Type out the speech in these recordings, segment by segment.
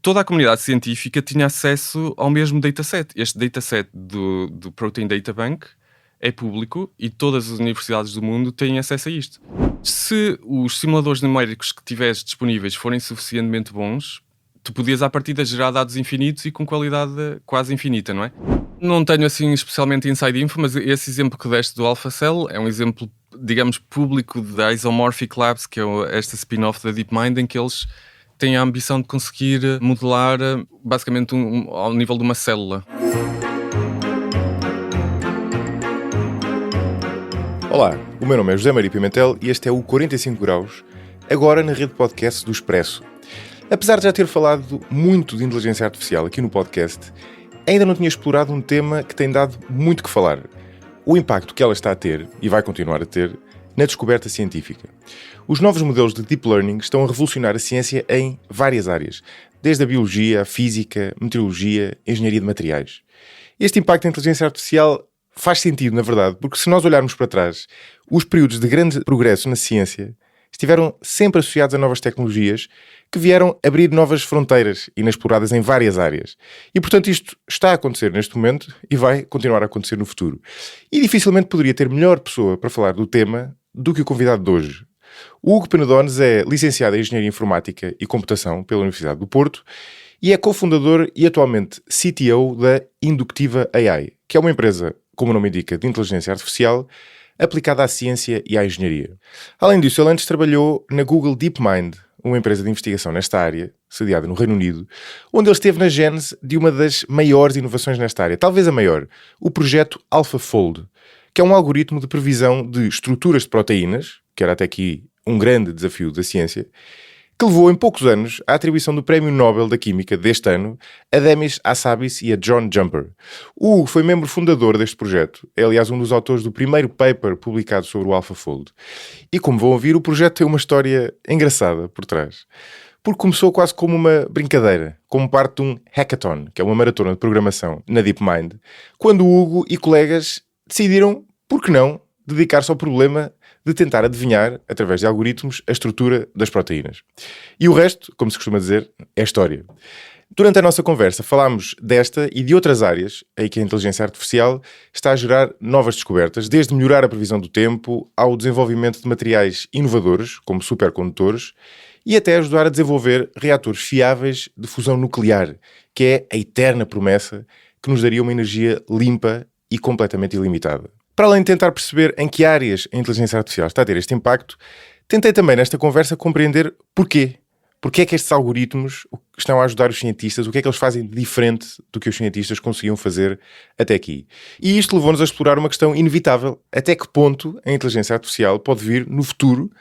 toda a comunidade científica tinha acesso ao mesmo dataset. Este dataset do Protein Data Bank é público e todas as universidades do mundo têm acesso a isto. Se os simuladores numéricos que tiveres disponíveis forem suficientemente bons, tu podias à partida gerar dados infinitos e com qualidade quase infinita, não é? Não tenho assim especialmente inside info, mas esse exemplo que deste do AlphaCell é um exemplo, digamos, público da Isomorphic Labs, que é esta spin-off da DeepMind, em que eles têm a ambição de conseguir modelar basicamente ao nível de uma célula. Olá, o meu nome é José Maria Pimentel e este é o 45 Graus, agora na rede podcast do Expresso. Apesar de já ter falado muito de inteligência artificial aqui no podcast, ainda não tinha explorado um tema que tem dado muito que falar. O impacto que ela está a ter, e vai continuar a ter, na descoberta científica. Os novos modelos de Deep Learning estão a revolucionar a ciência em várias áreas, desde a biologia, a física, meteorologia, engenharia de materiais. Este impacto da inteligência artificial faz sentido, na verdade, porque se nós olharmos para trás, os períodos de grande progresso na ciência estiveram sempre associados a novas tecnologias que vieram abrir novas fronteiras inexploradas em várias áreas. E, portanto, isto está a acontecer neste momento e vai continuar a acontecer no futuro. E dificilmente poderia ter melhor pessoa para falar do tema do que o convidado de hoje. O Hugo Penedones é licenciado em Engenharia Informática e Computação pela Universidade do Porto e é cofundador e atualmente CTO da Inductiva AI, que é uma empresa, como o nome indica, de inteligência artificial aplicada à ciência e à engenharia. Além disso, ele antes trabalhou na Google DeepMind, uma empresa de investigação nesta área, sediada no Reino Unido, onde ele esteve na gênese de uma das maiores inovações nesta área, talvez a maior, o projeto AlphaFold, que é um algoritmo de previsão de estruturas de proteínas, que era até aqui um grande desafio da ciência, que levou em poucos anos à atribuição do Prémio Nobel da Química deste ano a Demis Hassabis e a John Jumper. O Hugo foi membro fundador deste projeto, é aliás um dos autores do primeiro paper publicado sobre o AlphaFold. E como vão ouvir, o projeto tem uma história engraçada por trás. Porque começou quase como uma brincadeira, como parte de um hackathon, que é uma maratona de programação na DeepMind, quando o Hugo e colegas decidiram, por que não, dedicar-se ao problema de tentar adivinhar, através de algoritmos, a estrutura das proteínas. E o resto, como se costuma dizer, é história. Durante a nossa conversa falámos desta e de outras áreas em que a inteligência artificial está a gerar novas descobertas, desde melhorar a previsão do tempo ao desenvolvimento de materiais inovadores, como supercondutores, e até ajudar a desenvolver reatores fiáveis de fusão nuclear, que é a eterna promessa que nos daria uma energia limpa e completamente ilimitada. Para além de tentar perceber em que áreas a inteligência artificial está a ter este impacto, tentei também nesta conversa compreender porquê. Porquê é que estes algoritmos estão a ajudar os cientistas, o que é que eles fazem de diferente do que os cientistas conseguiam fazer até aqui. E isto levou-nos a explorar uma questão inevitável. Até que ponto a inteligência artificial pode vir, no futuro,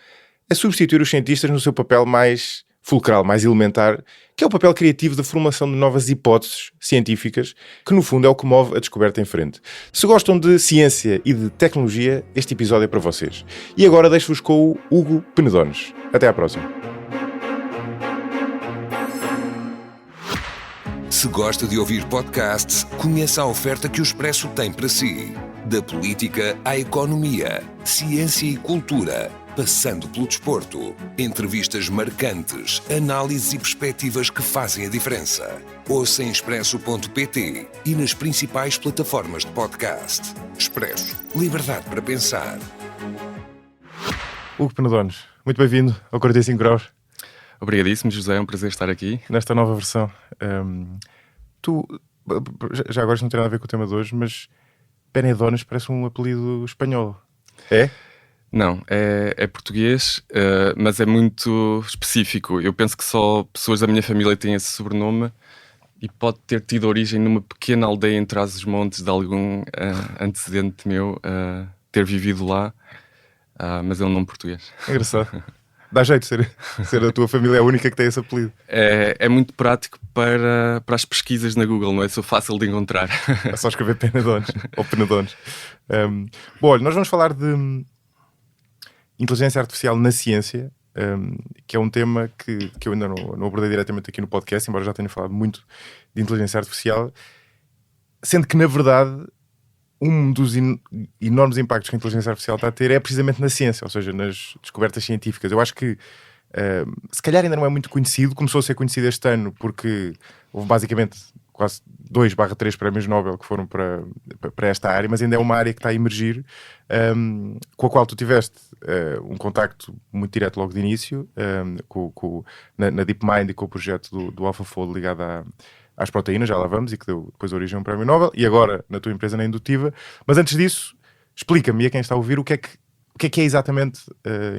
a substituir os cientistas no seu papel mais fulcral, mais elementar, que é o papel criativo da formulação de novas hipóteses científicas, que no fundo é o que move a descoberta em frente. Se gostam de ciência e de tecnologia, este episódio é para vocês. E agora deixo-vos com o Hugo Penedones. Até à próxima. Se gosta de ouvir podcasts, conheça a oferta que o Expresso tem para si. Da política à economia, ciência e cultura, passando pelo desporto. Entrevistas marcantes, análises e perspectivas que fazem a diferença. Ouça em expresso.pt e nas principais plataformas de podcast. Expresso. Liberdade para pensar. Hugo Penedones, muito bem-vindo ao 45 Graus. Obrigadíssimo, José, é um prazer estar aqui. Nesta nova versão. Tu, já agora isto não tem nada a ver com o tema de hoje, mas Penedones parece um apelido espanhol. É? Não, é português, mas é muito específico. Eu penso que só pessoas da minha família têm esse sobrenome e pode ter tido origem numa pequena aldeia em Trás-os-Montes de algum antecedente meu ter vivido lá, mas é um nome português. Engraçado. Dá jeito ser a tua família a única que tem esse apelido. É muito prático para as pesquisas na Google, não é? Sou fácil de encontrar. É só escrever Penedones ou Penedones. Bom, olha, nós vamos falar de inteligência artificial na ciência, que é um tema que eu ainda não abordei diretamente aqui no podcast, embora já tenha falado muito de inteligência artificial, sendo que, na verdade, um dos enormes impactos que a inteligência artificial está a ter é precisamente na ciência, ou seja, nas descobertas científicas. Eu acho que se calhar ainda não é muito conhecido, começou a ser conhecido este ano porque houve basicamente quase 2/3 prémios Nobel que foram para esta área, mas ainda é uma área que está a emergir, com a qual tu tiveste um contacto muito direto logo de início, na DeepMind e com o projeto do AlphaFold ligado às proteínas, já lá vamos, e que deu depois origem a um prémio Nobel, e agora na tua empresa na Indutiva. Mas antes disso, explica-me, e a quem está a ouvir, o que é exatamente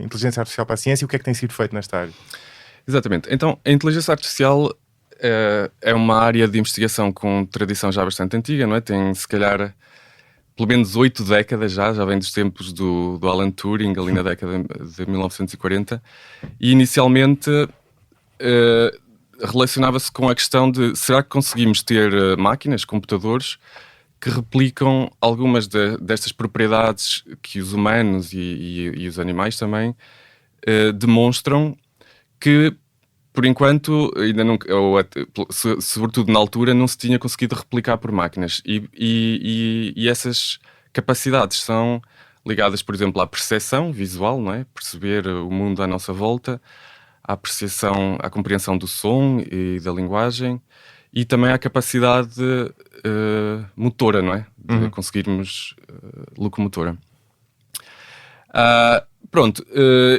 inteligência artificial para a ciência e o que é que tem sido feito nesta área. Exatamente. Então, a inteligência artificial é uma área de investigação com tradição já bastante antiga, não é? Tem, se calhar, pelo menos 8 décadas já vem dos tempos do Alan Turing, ali na década de 1940, e inicialmente relacionava-se com a questão de será que conseguimos ter máquinas, computadores, que replicam algumas destas propriedades que os humanos e os animais também demonstram que, por enquanto, ainda não, sobretudo na altura, não se tinha conseguido replicar por máquinas. E essas capacidades são ligadas, por exemplo, à percepção visual, não é? Perceber o mundo à nossa volta, à percepção, à compreensão do som e da linguagem, e também à capacidade motora, não é? De conseguirmos locomotora. Pronto,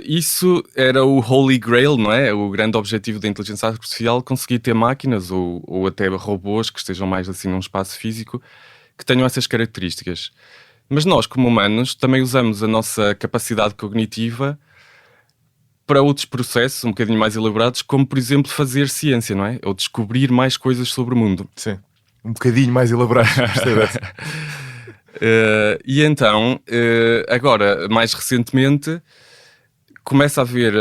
isso era o Holy Grail, não é? O grande objetivo da inteligência artificial, conseguir ter máquinas ou até robôs que estejam mais assim num espaço físico, que tenham essas características. Mas nós, como humanos, também usamos a nossa capacidade cognitiva para outros processos um bocadinho mais elaborados, como, por exemplo, fazer ciência, não é? Ou descobrir mais coisas sobre o mundo. Sim, um bocadinho mais elaborado. E então, agora, mais recentemente, começa a haver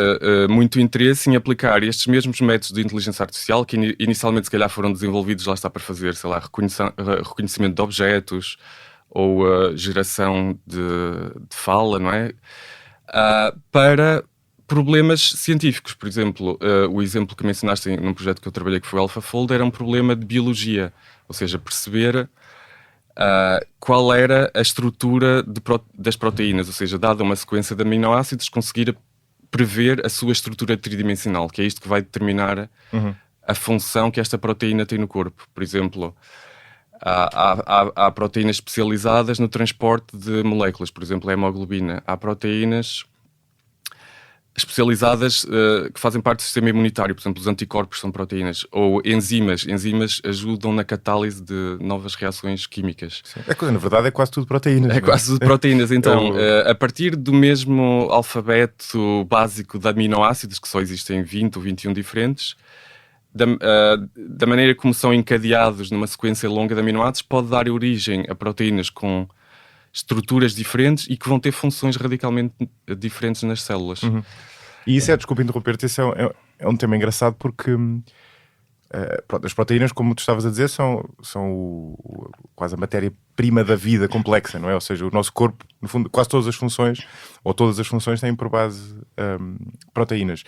muito interesse em aplicar estes mesmos métodos de inteligência artificial, que inicialmente se calhar foram desenvolvidos, lá está, para fazer, sei lá, reconhecimento de objetos ou geração de fala, não é? Para problemas científicos. Por exemplo, o exemplo que mencionaste num projeto que eu trabalhei, que foi o AlphaFold, era um problema de biologia, ou seja, perceber qual era a estrutura das proteínas, ou seja, dada uma sequência de aminoácidos, conseguir prever a sua estrutura tridimensional, que é isto que vai determinar a função que esta proteína tem no corpo. Por exemplo, há proteínas especializadas no transporte de moléculas, por exemplo, a hemoglobina. Há proteínas especializadas que fazem parte do sistema imunitário, por exemplo, os anticorpos são proteínas, ou enzimas. Enzimas ajudam na catálise de novas reações químicas. Sim. Na verdade é quase tudo proteínas. É quase tudo proteínas. Então, a partir do mesmo alfabeto básico de aminoácidos, que só existem 20 ou 21 diferentes, da maneira como são encadeados numa sequência longa de aminoácidos, pode dar origem a proteínas com estruturas diferentes e que vão ter funções radicalmente diferentes nas células. E isso desculpa interromper-te, isso é um tema engraçado porque as proteínas, como tu estavas a dizer, são quase a matéria-prima da vida complexa, não é? Ou seja, o nosso corpo, no fundo, quase todas as funções, ou todas as funções têm por base proteínas.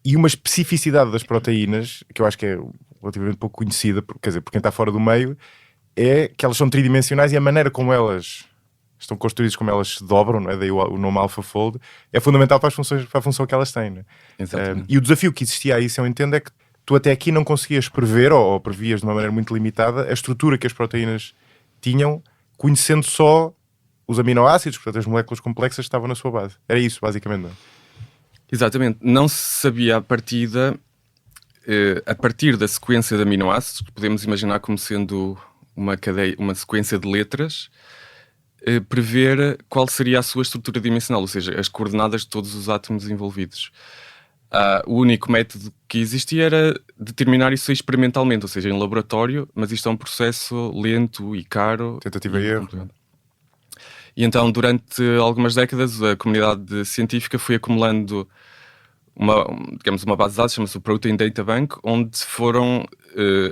E uma especificidade das proteínas, que eu acho que é relativamente pouco conhecida, quer dizer, por quem está fora do meio, é que elas são tridimensionais e a maneira como elas estão construídas, como elas se dobram, não é? Daí o nome AlphaFold, é fundamental para a função que elas têm. Não é? E o desafio que existia aí, se eu entendo, é que tu até aqui não conseguias prever, ou previas de uma maneira muito limitada, a estrutura que as proteínas tinham, conhecendo só os aminoácidos, portanto as moléculas complexas que estavam na sua base. Era isso, basicamente, não é? Exatamente. Não se sabia a partir da sequência de aminoácidos, que podemos imaginar como sendo uma sequência de letras, prever qual seria a sua estrutura dimensional, ou seja, as coordenadas de todos os átomos envolvidos. O único método que existia era determinar isso experimentalmente, ou seja, em laboratório, mas isto é um processo lento e caro. Tentativa e erro. E então, durante algumas décadas, a comunidade científica foi acumulando uma base de dados, chama-se o Protein Data Bank, onde foram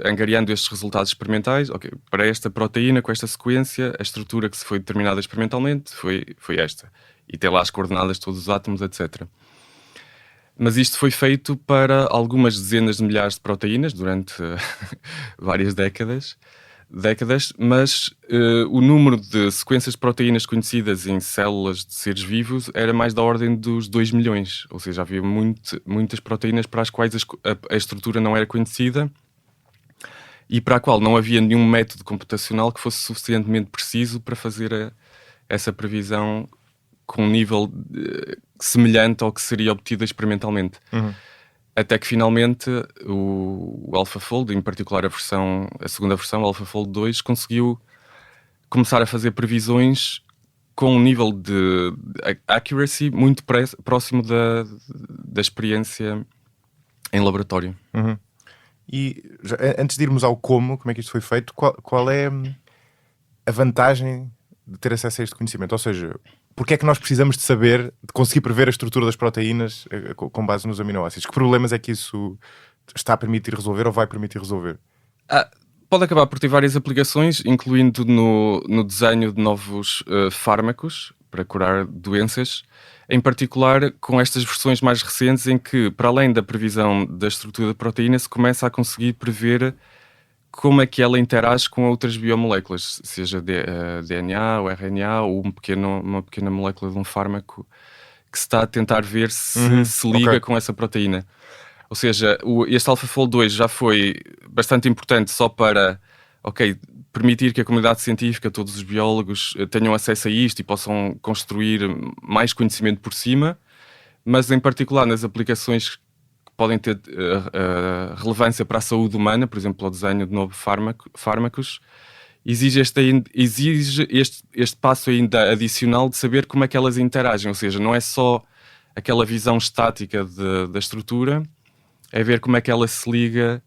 angariando estes resultados experimentais. Okay, para esta proteína, com esta sequência, a estrutura que se foi determinada experimentalmente foi esta. E tem lá as coordenadas de todos os átomos, etc. Mas isto foi feito para algumas dezenas de milhares de proteínas durante várias décadas. décadas, mas o número de sequências de proteínas conhecidas em células de seres vivos era mais da ordem dos 2 milhões. Ou seja, havia muitas proteínas para as quais a estrutura não era conhecida e para a qual não havia nenhum método computacional que fosse suficientemente preciso para fazer essa previsão com um nível semelhante ao que seria obtido experimentalmente. Até que finalmente o AlphaFold, em particular a segunda versão, o AlphaFold 2, conseguiu começar a fazer previsões com um nível de accuracy muito próximo da experiência em laboratório. E antes de irmos ao como é que isto foi feito, qual é a vantagem de ter acesso a este conhecimento? Ou seja, porque é que nós precisamos de saber, de conseguir prever a estrutura das proteínas com base nos aminoácidos? Que problemas é que isso está a permitir resolver ou vai permitir resolver? Pode acabar por ter várias aplicações, incluindo no desenho de novos fármacos para curar doenças, em particular com estas versões mais recentes em que, para além da previsão da estrutura da proteína, se começa a conseguir prever como é que ela interage com outras biomoléculas, seja DNA ou RNA ou uma pequena molécula de um fármaco que se está a tentar ver se se liga com essa proteína. Ou seja, este AlphaFold 2 já foi bastante importante só para permitir que a comunidade científica, todos os biólogos, tenham acesso a isto e possam construir mais conhecimento por cima, mas em particular nas aplicações que podem ter relevância para a saúde humana, por exemplo, o desenho de novos fármacos, exige este passo ainda adicional de saber como é que elas interagem, ou seja, não é só aquela visão estática da estrutura, é ver como é que ela se liga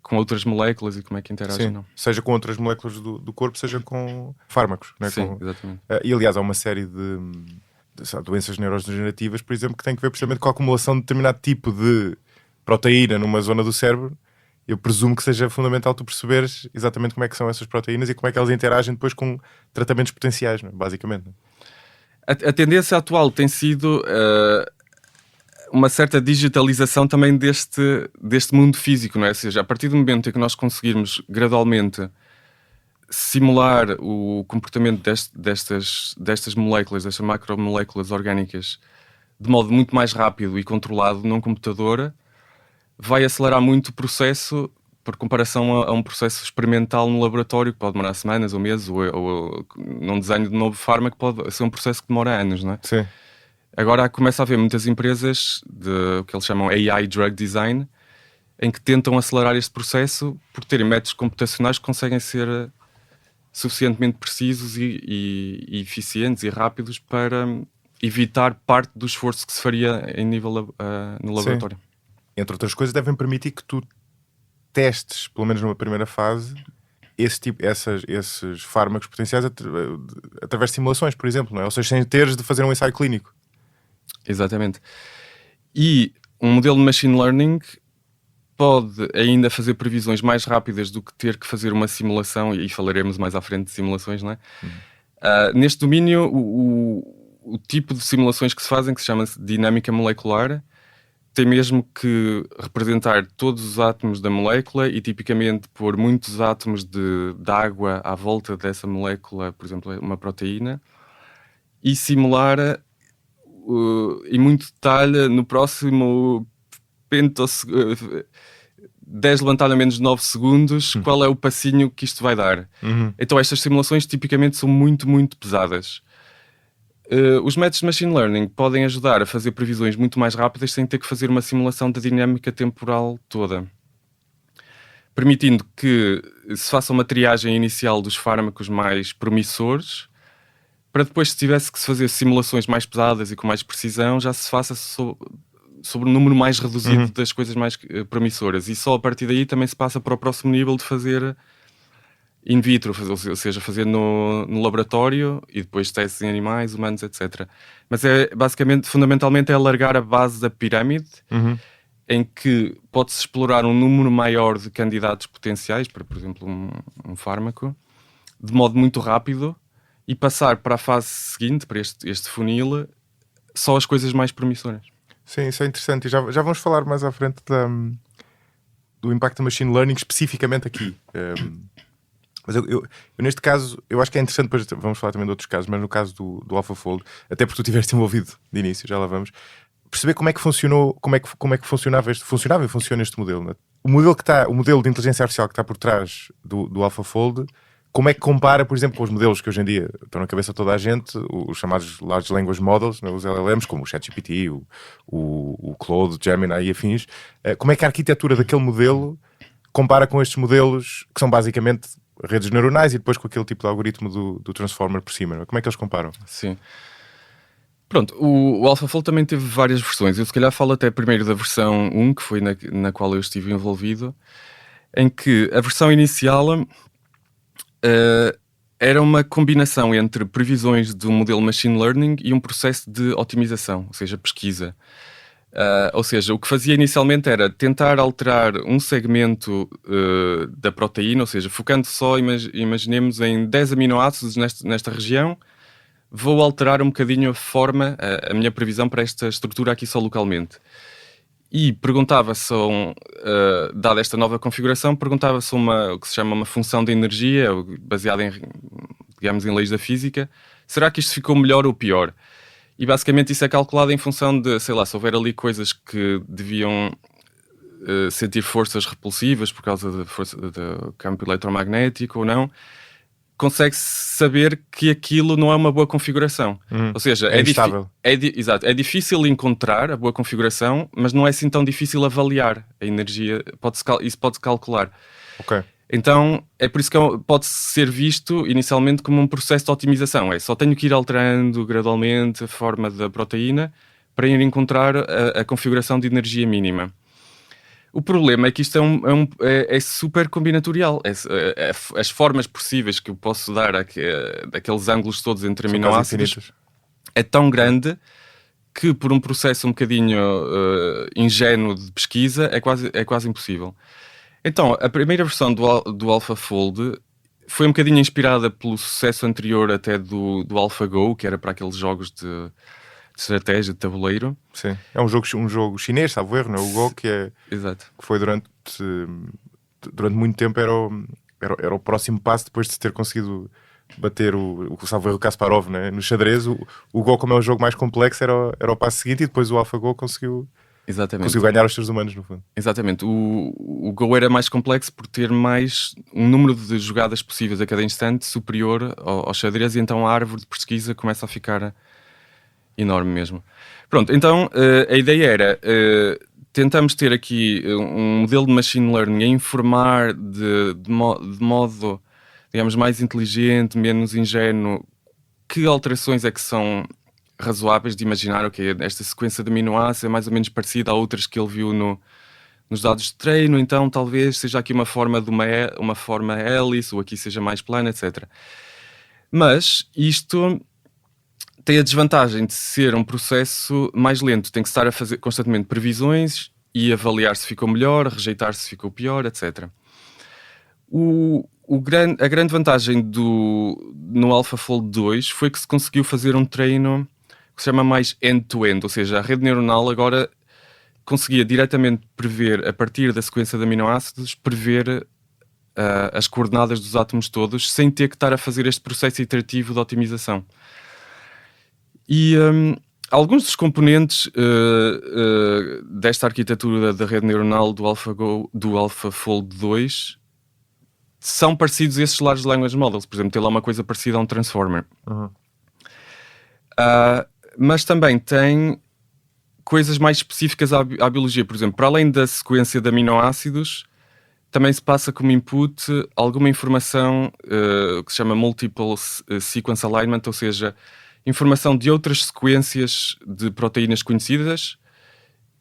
com outras moléculas e como é que interagem. Não? Seja com outras moléculas do corpo, seja com fármacos. Né? Sim, exatamente. E aliás, há uma série de doenças neurodegenerativas, por exemplo, que têm que ver precisamente com a acumulação de determinado tipo de proteína numa zona do cérebro. Eu presumo que seja fundamental tu perceberes exatamente como é que são essas proteínas e como é que elas interagem depois com tratamentos potenciais, né? Basicamente. A tendência atual tem sido uma certa digitalização também deste mundo físico, não é? Ou seja, a partir do momento em que nós conseguirmos gradualmente simular o comportamento destas moléculas, destas macromoléculas orgânicas, de modo muito mais rápido e controlado num computador, vai acelerar muito o processo por comparação a um processo experimental no laboratório que pode demorar semanas ou meses, ou num desenho de novo fármaco pode ser um processo que demora anos, não é? Sim. Agora começa a haver muitas empresas o que eles chamam AI Drug Design, em que tentam acelerar este processo por terem métodos computacionais que conseguem ser suficientemente precisos e eficientes e rápidos para evitar parte do esforço que se faria em nível no laboratório. Sim. Entre outras coisas, devem permitir que tu testes, pelo menos numa primeira fase, esses fármacos potenciais através de simulações, por exemplo, não é? Ou seja, sem teres de fazer um ensaio clínico. Exatamente. E um modelo de machine learning pode ainda fazer previsões mais rápidas do que ter que fazer uma simulação, e falaremos mais à frente de simulações, não é? Neste domínio, o tipo de simulações que se fazem, que se chama dinâmica molecular, tem mesmo que representar todos os átomos da molécula e tipicamente pôr muitos átomos de água à volta dessa molécula, por exemplo, uma proteína, e simular em muito detalhe no próximo 10 levantado a menos de 9 segundos qual é o passinho que isto vai dar. Então estas simulações tipicamente são muito, muito pesadas. Os métodos de machine learning podem ajudar a fazer previsões muito mais rápidas sem ter que fazer uma simulação da dinâmica temporal toda, permitindo que se faça uma triagem inicial dos fármacos mais promissores, para depois, se tivesse que se fazer simulações mais pesadas e com mais precisão, já se faça sobre um número mais reduzido das coisas mais promissoras. E só a partir daí também se passa para o próximo nível de fazer in vitro, ou seja, fazer no laboratório e depois testes em animais, humanos, etc. Mas fundamentalmente é alargar a base da pirâmide, em que pode-se explorar um número maior de candidatos potenciais, para, por exemplo, um fármaco, de modo muito rápido, e passar para a fase seguinte, para este funil, só as coisas mais promissoras. Sim, isso é interessante. E já vamos falar mais à frente do impacto do machine learning especificamente aqui. Mas eu neste caso, eu acho que é interessante, depois vamos falar também de outros casos, mas no caso do AlphaFold, até porque tu estiveste envolvido de início, já lá vamos, perceber como é que funcionou, como é que funcionava e funciona este modelo, né? O modelo de inteligência artificial que está por trás do AlphaFold, como é que compara, por exemplo, com os modelos que hoje em dia estão na cabeça de toda a gente, os chamados Large Language Models, né, os LLMs, como o ChatGPT, o Claude, o Gemini e afins. Como é que a arquitetura daquele modelo compara com estes modelos que são basicamente redes neuronais e depois com aquele tipo de algoritmo do Transformer por cima? Né? Como é que eles comparam? Sim. Pronto, o AlphaFold também teve várias versões. Eu se calhar falo até primeiro da versão 1, que foi na qual eu estive envolvido, em que a versão inicial era uma combinação entre previsões de um modelo machine learning e um processo de otimização, ou seja, pesquisa. Ou seja, o que fazia inicialmente era tentar alterar um segmento da proteína, ou seja, focando só, imaginemos, em 10 aminoácidos nesta região, vou alterar um bocadinho a forma, a minha previsão para esta estrutura aqui só localmente. E perguntava-se, dada esta nova configuração, perguntava-se o que se chama uma função de energia, baseada digamos, em leis da física. Será que isto ficou melhor ou pior? E basicamente isso é calculado em função de, sei lá, se houver ali coisas que deviam sentir forças repulsivas por causa do campo eletromagnético ou não, consegue-se saber que aquilo não é uma boa configuração. Ou seja, é instável. Exato, é difícil encontrar a boa configuração, mas não é assim tão difícil avaliar a energia. Isso pode-se calcular. Ok. Então, é por isso que pode ser visto inicialmente como um processo de otimização. Só tenho que ir alterando gradualmente a forma da proteína para ir encontrar a configuração de energia mínima. O problema é que isto é super combinatorial. As formas possíveis que eu posso dar daqueles ângulos todos entre aminoácidos é tão grande que por um processo um bocadinho ingênuo de pesquisa é quase impossível. Então, a primeira versão do AlphaFold foi um bocadinho inspirada pelo sucesso anterior até do AlphaGo, que era para aqueles jogos de estratégia, de tabuleiro. Sim, é um jogo chinês, salvo erro, não é? O Go, Exato. Que foi durante muito tempo era o próximo passo depois de se ter conseguido bater o salvo erro, o Kasparov, né? No xadrez. O Go, como é um jogo mais complexo, era o passo seguinte, e depois o AlphaGo conseguiu ganhar os seres humanos, no fundo. Exatamente. O Go era mais complexo por ter mais um número de jogadas possíveis a cada instante superior ao xadrez, e então a árvore de pesquisa começa a ficar enorme mesmo. Pronto, então a ideia era tentamos ter aqui um modelo de machine learning a informar de modo, digamos, mais inteligente, menos ingênuo, que alterações é que são razoáveis de imaginar. Ok, esta sequência de aminoácidos é mais ou menos parecida a outras que ele viu nos dados de treino, então talvez seja aqui uma forma de uma forma hélice, ou aqui seja mais plana, etc. Mas isto tem a desvantagem de ser um processo mais lento. Tem que estar a fazer constantemente previsões e avaliar se ficou melhor, rejeitar se ficou pior, etc. A grande vantagem no AlphaFold 2 foi que se conseguiu fazer um treino que se chama mais end-to-end, ou seja, a rede neuronal agora conseguia diretamente prever, a partir da sequência de aminoácidos, prever as coordenadas dos átomos todos, sem ter que estar a fazer este processo iterativo de otimização. E alguns dos componentes desta arquitetura da rede neuronal do AlphaFold 2 são parecidos a esses Large Language Models. Por exemplo, tem lá uma coisa parecida a um Transformer. Uhum. Mas também tem coisas mais específicas à biologia. Por exemplo, para além da sequência de aminoácidos, também se passa como input alguma informação que se chama Multiple Sequence Alignment, ou seja, informação de outras sequências de proteínas conhecidas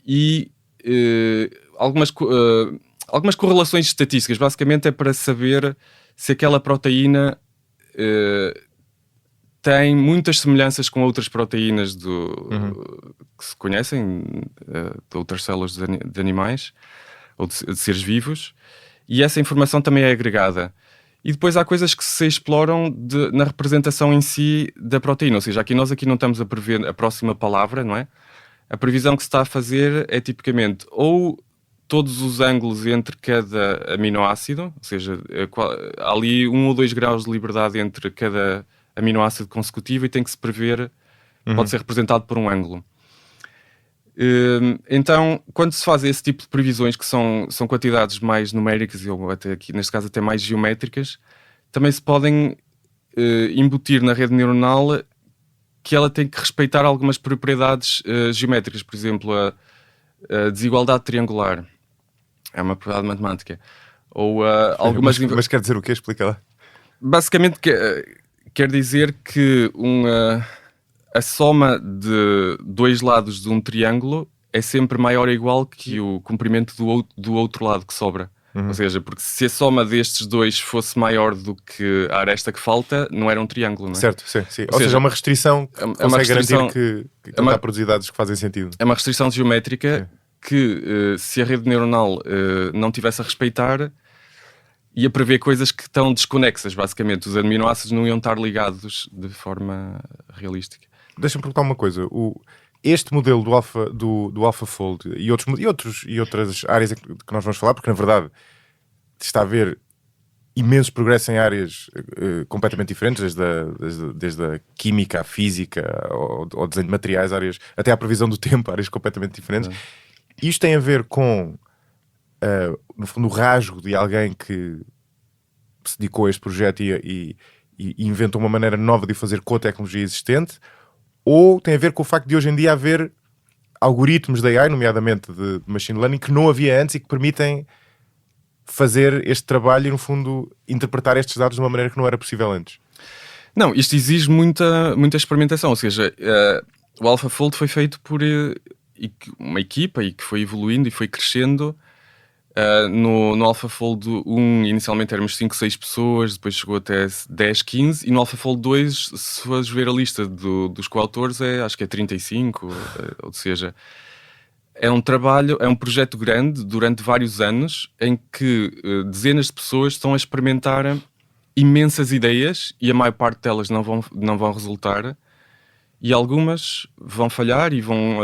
e algumas correlações estatísticas. Basicamente é para saber se aquela proteína tem muitas semelhanças com outras proteínas que se conhecem, de outras células de animais ou de seres vivos, e essa informação também é agregada. E depois há coisas que se exploram na representação em si da proteína, ou seja, nós aqui não estamos a prever a próxima palavra, não é? A previsão que se está a fazer é tipicamente ou todos os ângulos entre cada aminoácido, ou seja, há ali 1 ou 2 graus de liberdade entre cada aminoácido consecutivo e tem que se prever, pode ser representado por um ângulo. Então, quando se faz esse tipo de previsões, que são quantidades mais numéricas ou até aqui, neste caso até mais geométricas, também se podem embutir na rede neuronal que ela tem que respeitar algumas propriedades geométricas, por exemplo, a desigualdade triangular, é uma propriedade matemática, ou algumas... Mas quer dizer o quê? Explica lá. Basicamente quer dizer que a soma de 2 lados de um triângulo é sempre maior ou igual que o comprimento do outro lado que sobra. Ou seja, porque se a soma destes 2 fosse maior do que a aresta que falta, não era um triângulo, não é? Certo, sim. Ou seja, é uma restrição que consegue garantir que está a produzir dados que fazem sentido. É uma restrição geométrica que, se a rede neuronal não tivesse a respeitar, ia prever coisas que estão desconexas, basicamente. Os aminoácidos não iam estar ligados de forma realística. Deixa-me perguntar uma coisa. Este modelo do AlphaFold e outras áreas que nós vamos falar, porque na verdade está a haver imensos progressos em áreas completamente diferentes, desde a química, a física, ao desenho de materiais, áreas, até à previsão do tempo, áreas completamente diferentes. Isto tem a ver com, no fundo, o rasgo de alguém que se dedicou a este projeto e inventou uma maneira nova de o fazer com a tecnologia existente, ou tem a ver com o facto de hoje em dia haver algoritmos da AI, nomeadamente de machine learning, que não havia antes e que permitem fazer este trabalho e, no fundo, interpretar estes dados de uma maneira que não era possível antes? Não, isto exige muita experimentação, ou seja, o AlphaFold foi feito por uma equipa e que foi evoluindo e foi crescendo. No AlphaFold 1 inicialmente éramos 5, 6 pessoas, depois chegou até 10, 15, e no AlphaFold 2, se fores ver a lista dos coautores, acho que é 35, ou seja, é um trabalho, é um projeto grande durante vários anos em que dezenas de pessoas estão a experimentar imensas ideias e a maior parte delas não vão resultar, e algumas vão falhar e vão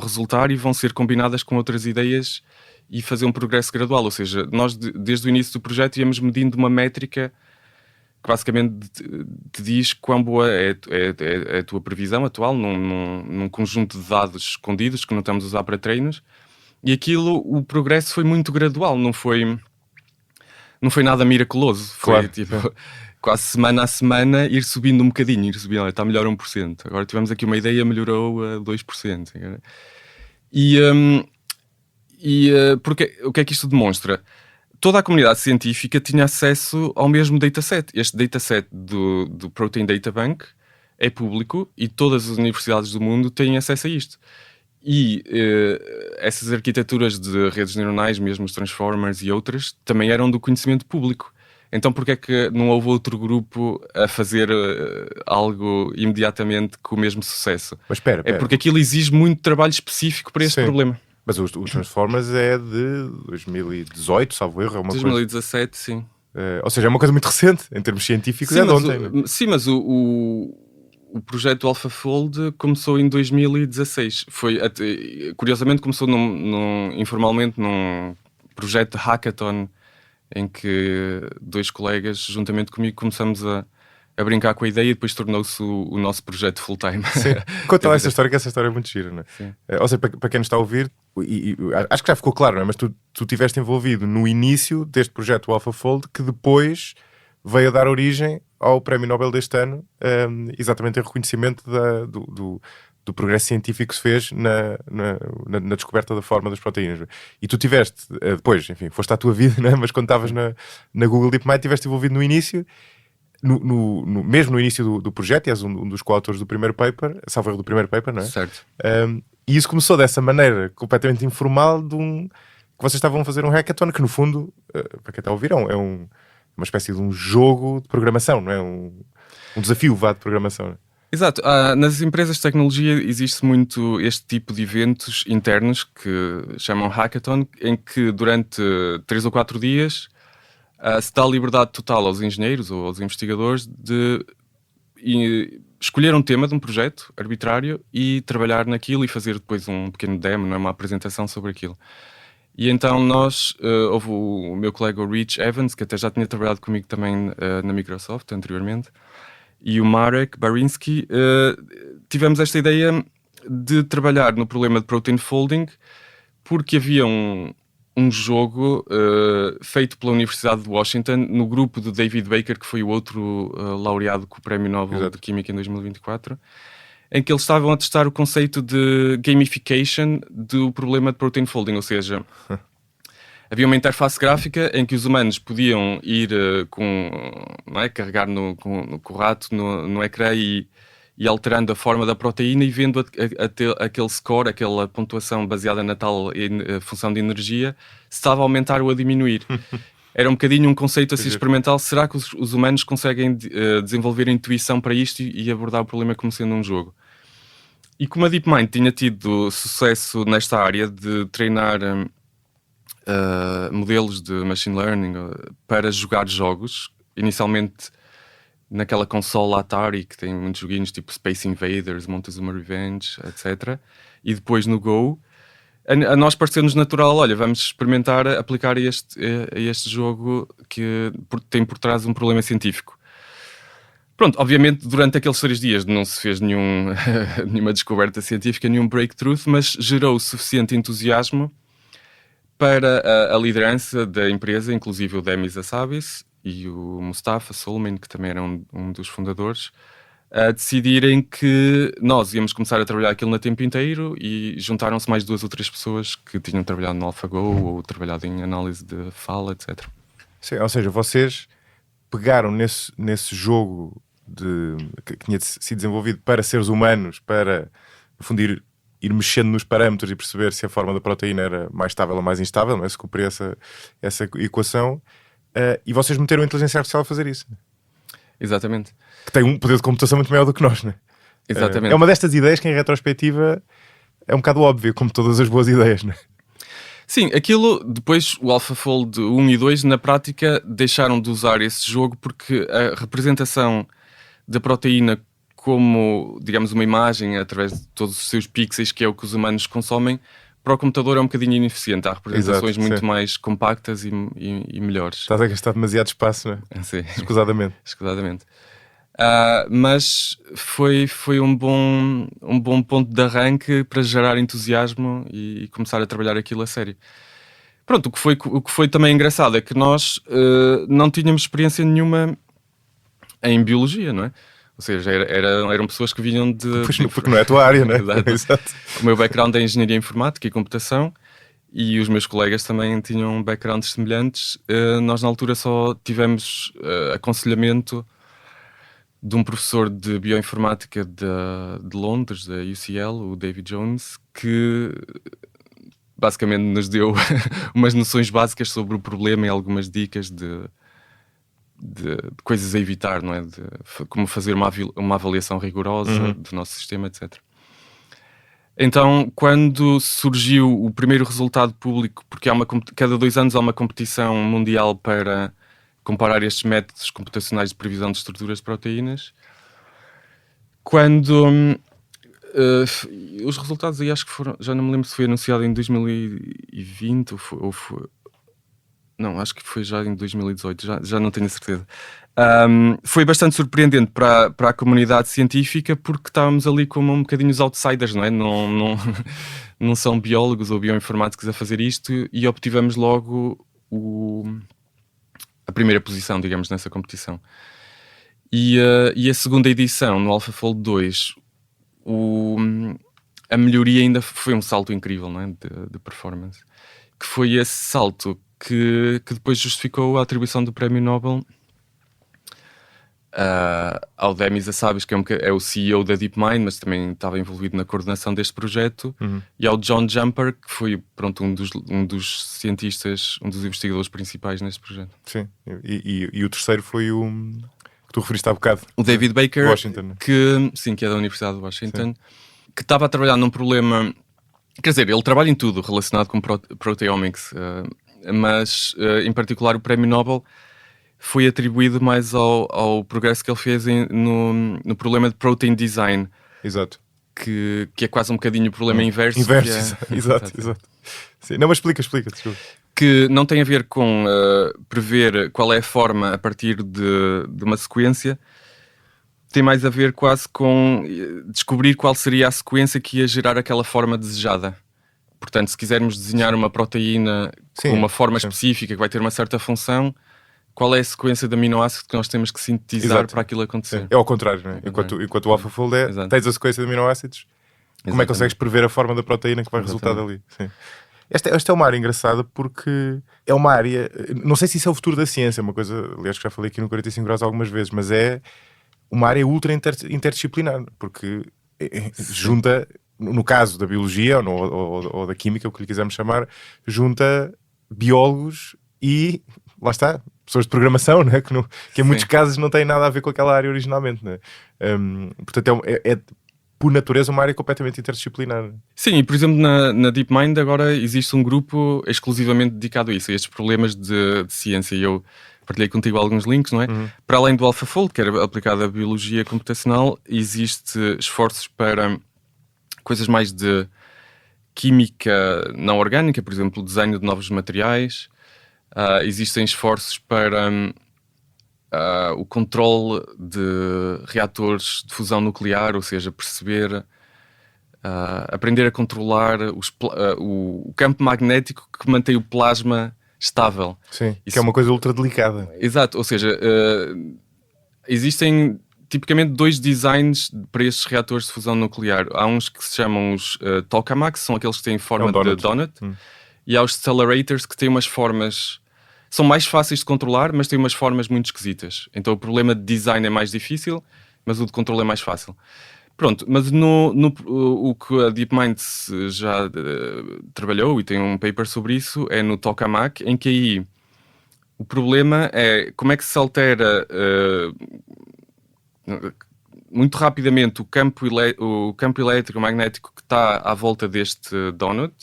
resultar e vão ser combinadas com outras ideias e fazer um progresso gradual. Ou seja, nós desde o início do projeto íamos medindo uma métrica que basicamente te diz quão boa é a tua previsão atual num conjunto de dados escondidos que não estamos a usar para treinos, e o progresso foi muito gradual, não foi nada miraculoso. Foi tipo, quase semana a semana ir subindo um bocadinho, está melhor 1%. Agora tivemos aqui uma ideia, melhorou a 2%. Porque o que é que isto demonstra? Toda a comunidade científica tinha acesso ao mesmo dataset. Este dataset do Protein Data Bank é público e todas as universidades do mundo têm acesso a isto. E essas arquiteturas de redes neuronais, mesmo os transformers e outras, também eram do conhecimento público. Então porquê é que não houve outro grupo a fazer algo imediatamente com o mesmo sucesso? Mas espera. É porque aquilo exige muito trabalho específico para esse problema. Mas os Transformers é de 2018, salvo erro, é uma 2017, coisa... sim. Ou seja, é uma coisa muito recente, em termos científicos, é de ontem. Sim, mas o projeto do AlphaFold começou em 2016. Curiosamente, começou informalmente num projeto de hackathon, em que 2 colegas, juntamente comigo, começamos a brincar com a ideia e depois tornou-se o nosso projeto full-time. Sim. Conta lá essa história, que essa história é muito gira, não é? Ou seja, para quem nos está a ouvir, acho que já ficou claro, não é? Mas tu estiveste envolvido no início deste projeto AlphaFold, que depois veio a dar origem ao Prémio Nobel deste ano, exatamente em reconhecimento do progresso científico que se fez na descoberta da forma das proteínas. E tu tiveste, depois, enfim, foste à tua vida, não é? Mas quando estavas na Google DeepMind, estiveste envolvido no início, mesmo no início do projeto, e és um dos coautores do primeiro paper, salvo erro do primeiro paper, não é? Certo. E isso começou dessa maneira completamente informal, que vocês estavam a fazer um hackathon, que no fundo, para quem está a ouvir, é uma espécie de um jogo de programação, não é? Um desafio de programação, não é? Exato. Nas empresas de tecnologia existe muito este tipo de eventos internos que chamam hackathon, em que durante 3 ou 4 dias se dá liberdade total aos engenheiros ou aos investigadores de escolher um tema de um projeto arbitrário e trabalhar naquilo e fazer depois um pequeno demo, não é? Uma apresentação sobre aquilo. E então houve o meu colega o Rich Evans, que até já tinha trabalhado comigo também na Microsoft anteriormente, e o Marek Barinsky, tivemos esta ideia de trabalhar no problema de protein folding, porque havia um jogo feito pela Universidade de Washington, no grupo do David Baker, que foi o outro laureado com o Prémio Nobel de Química em 2024, em que eles estavam a testar o conceito de gamification do problema de protein folding, ou seja, havia uma interface gráfica em que os humanos podiam ir carregar com o rato no ecrã e alterando a forma da proteína e vendo aquele score, aquela pontuação baseada na tal função de energia, se estava a aumentar ou a diminuir. Era um bocadinho um conceito assim experimental. Será que os humanos conseguem desenvolver intuição para isto e abordar o problema como sendo um jogo? E como a DeepMind tinha tido sucesso nesta área de treinar modelos de machine learning para jogar jogos, inicialmente naquela consola Atari, que tem muitos joguinhos tipo Space Invaders, Montezuma Revenge, etc. E depois no Go, a nós pareceu-nos natural, olha, vamos experimentar aplicar a este jogo que tem por trás um problema científico. Pronto, obviamente durante aqueles 3 dias não se fez nenhuma descoberta científica, nenhum breakthrough, mas gerou suficiente entusiasmo para a liderança da empresa, inclusive o Demis Hassabis e o Mustafa Suleyman, que também era um dos fundadores, a decidirem que nós íamos começar a trabalhar aquilo a tempo inteiro, e juntaram-se mais 2 ou 3 pessoas que tinham trabalhado no AlphaGo ou trabalhado em análise de fala, etc. Sim, ou seja, vocês pegaram nesse jogo que tinha sido desenvolvido para seres humanos, para, no fundo, ir mexendo nos parâmetros e perceber se a forma da proteína era mais estável ou mais instável, não é? Se cumprir essa equação, e vocês meteram a inteligência artificial a fazer isso. Exatamente. Que tem um poder de computação muito maior do que nós, não é? Exatamente. É uma destas ideias que, em retrospectiva, é um bocado óbvio, como todas as boas ideias, não é? Sim, aquilo, depois o AlphaFold 1 e 2, na prática, deixaram de usar esse jogo porque a representação da proteína como, digamos, uma imagem através de todos os seus pixels, que é o que os humanos consomem, para o computador é um bocadinho ineficiente. Há representações muito mais compactas e melhores. Estás a gastar demasiado espaço, não é? Sim. Escusadamente. Escusadamente. Mas foi um bom ponto de arranque para gerar entusiasmo e começar a trabalhar aquilo a sério. Pronto, o que foi também engraçado é que nós não tínhamos experiência nenhuma em biologia, não é? Ou seja, eram pessoas que vinham de... Porque não é a tua área, não é? Exato. O meu background é engenharia informática e computação, e os meus colegas também tinham backgrounds semelhantes. Nós na altura só tivemos aconselhamento de um professor de bioinformática de Londres, da UCL, o David Jones, que basicamente nos deu umas noções básicas sobre o problema e algumas dicas de coisas a evitar, não é? De como fazer uma avaliação rigorosa do nosso sistema, etc. Então, quando surgiu o primeiro resultado público, porque cada 2 anos há uma competição mundial para comparar estes métodos computacionais de previsão de estruturas de proteínas, quando os resultados aí acho que foram, já não me lembro se foi anunciado em 2020 ou foi não, acho que foi já em 2018, já não tenho a certeza. Foi bastante surpreendente para a comunidade científica, porque estávamos ali como um bocadinho os outsiders, não é? Não são biólogos ou bioinformáticos a fazer isto, e obtivemos logo a primeira posição, digamos, nessa competição. E a segunda edição, no AlphaFold 2, a melhoria ainda foi um salto incrível, não é? de performance. Que foi esse salto que depois justificou a atribuição do Prémio Nobel ao Demis Hassabis, que é o CEO da DeepMind, mas também estava envolvido na coordenação deste projeto, e ao John Jumper, que foi, pronto, um dos cientistas, um dos investigadores principais neste projeto. Sim, e o terceiro foi o que tu referiste há bocado. O David Baker, Washington. que é da Universidade de Washington, que estava a trabalhar num problema... Quer dizer, ele trabalha em tudo relacionado com proteomics, mas em particular o Prémio Nobel foi atribuído mais ao progresso que ele fez no problema de protein design. Exato. Que é quase um bocadinho o problema inverso. Exato. Sim. Não, mas explica. Desculpa. Que não tem a ver com prever qual é a forma a partir de uma sequência, tem mais a ver quase com descobrir qual seria a sequência que ia gerar aquela forma desejada. Portanto, se quisermos desenhar uma proteína com uma forma específica que vai ter uma certa função, qual é a sequência de aminoácidos que nós temos que sintetizar para aquilo acontecer? É ao contrário, não é? Enquanto o AlphaFold tens a sequência de aminoácidos, como é que consegues prever a forma da proteína que vai resultar dali? Sim. Esta é uma área engraçada porque é uma área, não sei se isso é o futuro da ciência, uma coisa, aliás, que já falei aqui no 45 graus algumas vezes, mas é uma área ultra interdisciplinar, porque junta, no caso da biologia ou da química, o que lhe quisermos chamar, junta biólogos e, lá está, pessoas de programação, né? que em muitos casos não têm nada a ver com aquela área originalmente. Né? Portanto, é por natureza uma área completamente interdisciplinar. Sim, e por exemplo na DeepMind agora existe um grupo exclusivamente dedicado a isso, a estes problemas de ciência, e eu partilhei contigo alguns links, não é? Para além do AlphaFold, que era aplicado à biologia computacional, existe esforços para coisas mais de química não orgânica, por exemplo, desenho de novos materiais. Existem esforços para o controle de reatores de fusão nuclear, ou seja, perceber, aprender a controlar o campo magnético que mantém o plasma estável. Sim, que é uma coisa ultra delicada. Exato, ou seja, existem tipicamente 2 designs para estes reatores de fusão nuclear. Há uns que se chamam os tokamaks, são aqueles que têm forma de donut, e há os accelerators que têm umas formas, são mais fáceis de controlar, mas têm umas formas muito esquisitas. Então o problema de design é mais difícil, mas o de controle é mais fácil. Pronto, mas o que a DeepMind já trabalhou, e tem um paper sobre isso, é no tokamak, em que aí o problema é como é que se altera muito rapidamente o campo elétrico magnético que está à volta deste donut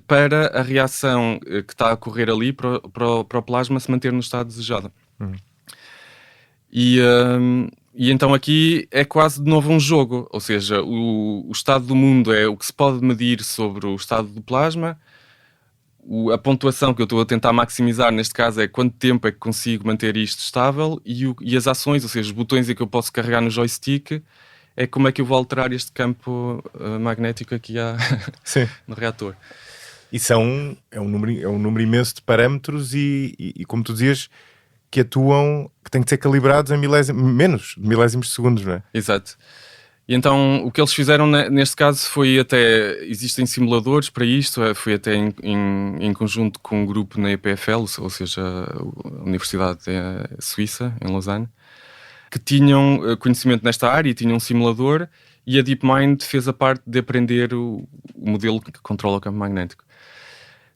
para a reação que está a ocorrer ali para o plasma se manter no estado desejado. E então aqui é quase de novo um jogo, ou seja, o estado do mundo é o que se pode medir sobre o estado do plasma. A pontuação que eu estou a tentar maximizar neste caso é quanto tempo é que consigo manter isto estável, e as ações, ou seja, os botões em que eu posso carregar no joystick, é como é que eu vou alterar este campo magnético aqui no reator. E é um número imenso de parâmetros e como tu dizias, que atuam, que têm que ser calibrados em menos de milésimos de segundos, não é? Exato. E então o que eles fizeram neste caso foi até, existem simuladores para isto, foi até em conjunto com um grupo na EPFL, ou seja, a Universidade Suíça, em Lausanne, que tinham conhecimento nesta área e tinham um simulador, e a DeepMind fez a parte de aprender o modelo que controla o campo magnético.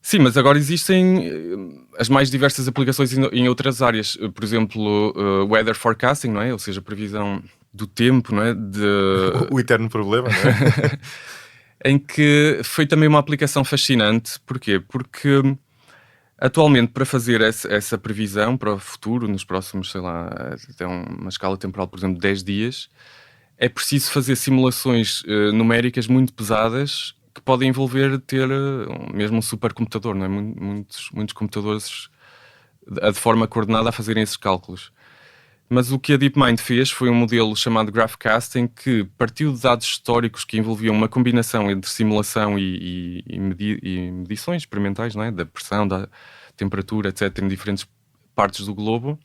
Sim, mas agora existem as mais diversas aplicações em outras áreas. Por exemplo, weather forecasting, não é? Ou seja, previsão do tempo, não é? O eterno problema, não é? Em que foi também uma aplicação fascinante. Porquê? Porque atualmente, para fazer essa previsão para o futuro, nos próximos, sei lá, até uma escala temporal, por exemplo, de 10 dias, é preciso fazer simulações numéricas muito pesadas, que podem envolver ter mesmo um supercomputador, não é? Muitos computadores de forma coordenada a fazerem esses cálculos. Mas o que a DeepMind fez foi um modelo chamado Graphcasting, que partiu de dados históricos que envolviam uma combinação entre simulação e medições experimentais, não é? Da pressão, da temperatura, etc., em diferentes partes do globo,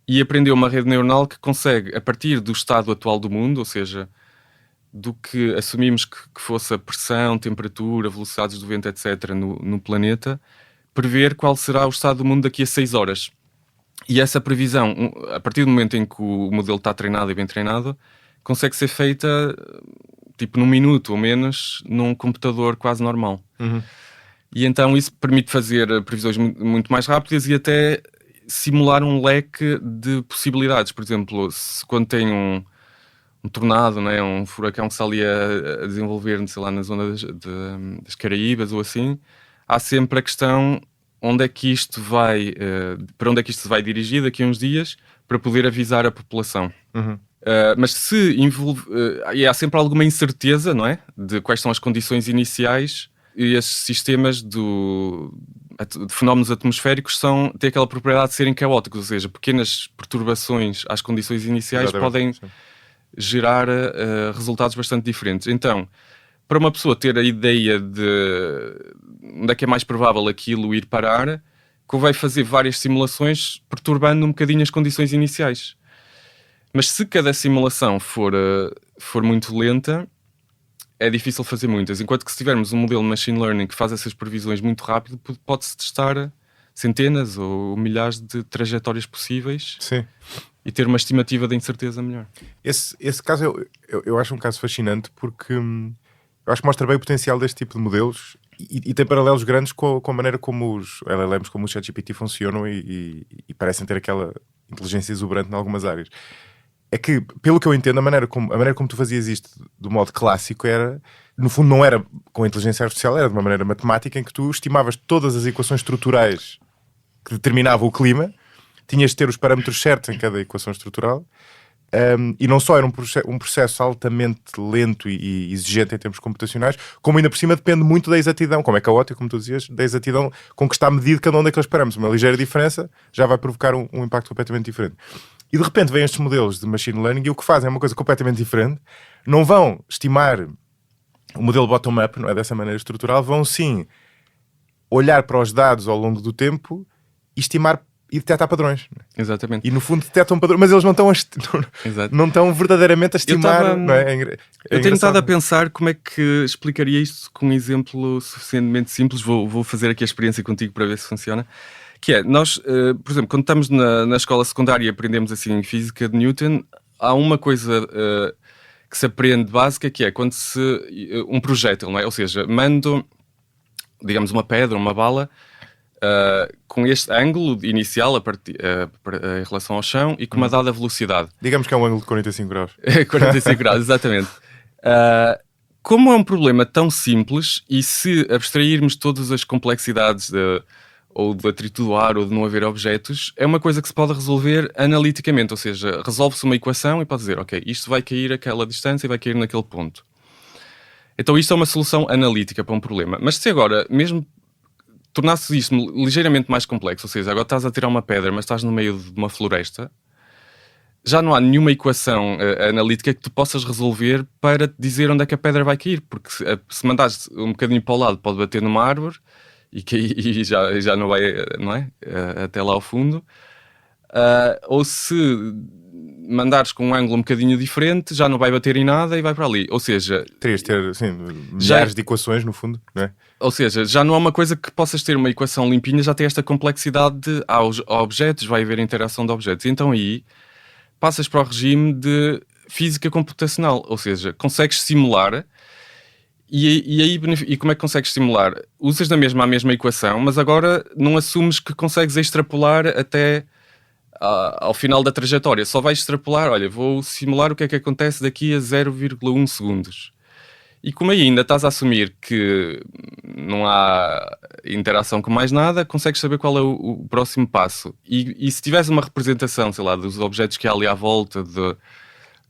e aprendeu uma rede neuronal que consegue, a partir do estado atual do mundo, ou seja, do que assumimos que fosse a pressão, temperatura, velocidades do vento, etc., no planeta, prever qual será o estado do mundo daqui a 6 horas. E essa previsão, a partir do momento em que o modelo está treinado e bem treinado, consegue ser feita tipo num minuto ou menos num computador quase normal. E então isso permite fazer previsões muito mais rápidas e até simular um leque de possibilidades. Por exemplo, quando tem um tornado, não é? Um furacão que está ali a desenvolver, sei lá, na zona das Caraíbas ou assim, há sempre a questão onde é que isto vai, para onde é que isto se vai dirigir daqui a uns dias, para poder avisar a população. Mas se envolve, e há sempre alguma incerteza, não é? De quais são as condições iniciais E esses sistemas de fenómenos atmosféricos têm aquela propriedade de serem caóticos, ou seja, pequenas perturbações às condições iniciais podem gerar resultados bastante diferentes. Então, para uma pessoa ter a ideia de onde é que é mais provável aquilo ir parar, convém fazer várias simulações perturbando um bocadinho as condições iniciais. Mas se cada simulação for muito lenta, é difícil fazer muitas. Enquanto que se tivermos um modelo de machine learning que faz essas previsões muito rápido, pode-se testar centenas ou milhares de trajetórias possíveis. Sim. E ter uma estimativa de incerteza melhor. Esse caso eu acho um caso fascinante porque eu acho que mostra bem o potencial deste tipo de modelos e tem paralelos grandes com a maneira como os LLMs, como o ChatGPT funcionam e parecem ter aquela inteligência exuberante em algumas áreas. É que, pelo que eu entendo, a maneira como tu fazias isto do modo clássico era, no fundo, não era com a inteligência artificial, era de uma maneira matemática em que tu estimavas todas as equações estruturais que determinavam o clima, tinhas de ter os parâmetros certos em cada equação estrutural, e não só era um processo altamente lento e exigente em termos computacionais, como ainda por cima depende muito da exatidão, como é caótico, como tu dizias, da exatidão com que está medido cada um daqueles parâmetros. Uma ligeira diferença já vai provocar um impacto completamente diferente. E de repente vêm estes modelos de machine learning e o que fazem é uma coisa completamente diferente. Não vão estimar o modelo bottom-up, não é dessa maneira estrutural, vão sim olhar para os dados ao longo do tempo e estimar e detectar padrões. Exatamente. E no fundo detectam padrões, mas eles não estão verdadeamente a estimar. Não é? Eu tenho estado a pensar como é que explicaria isto com um exemplo suficientemente simples. Vou fazer aqui a experiência contigo para ver se funciona. Que é, nós, por exemplo, quando estamos na escola secundária e aprendemos assim em física de Newton, há uma coisa que se aprende básica, que é quando um projétil, não é? Ou seja, mando, digamos, uma pedra, uma bala, com este ângulo inicial em relação ao chão e com uma dada velocidade. Digamos que é um ângulo de 45 graus. 45 graus, exatamente. Como é um problema tão simples e se abstrairmos todas as complexidades ou de atrito do ar ou de não haver objetos, é uma coisa que se pode resolver analiticamente, ou seja, resolve-se uma equação e pode dizer, ok, isto vai cair àquela distância e vai cair naquele ponto. Então isto é uma solução analítica para um problema. Mas se agora, mesmo tornasse isto ligeiramente mais complexo, ou seja, agora estás a tirar uma pedra, mas estás no meio de uma floresta, já não há nenhuma equação analítica que tu possas resolver para te dizer onde é que a pedra vai cair, porque se mandares um bocadinho para o lado pode bater numa árvore e já não vai, não é? Até lá ao fundo. Ou se mandares com um ângulo um bocadinho diferente, já não vai bater em nada e vai para ali. Ou seja... Terias de ter, sim, milhares de equações, no fundo, não é? Ou seja, já não é uma coisa que possas ter uma equação limpinha, já tem esta complexidade de há objetos, vai haver interação de objetos. Então aí passas para o regime de física computacional. Ou seja, consegues simular e como é que consegues simular? Usas a mesma equação, mas agora não assumes que consegues extrapolar até ao final da trajetória. Só vais extrapolar, olha, vou simular o que é que acontece daqui a 0,1 segundos. E como aí ainda estás a assumir que não há interação com mais nada, consegues saber qual é o próximo passo. E se tiveres uma representação, sei lá, dos objetos que há ali à volta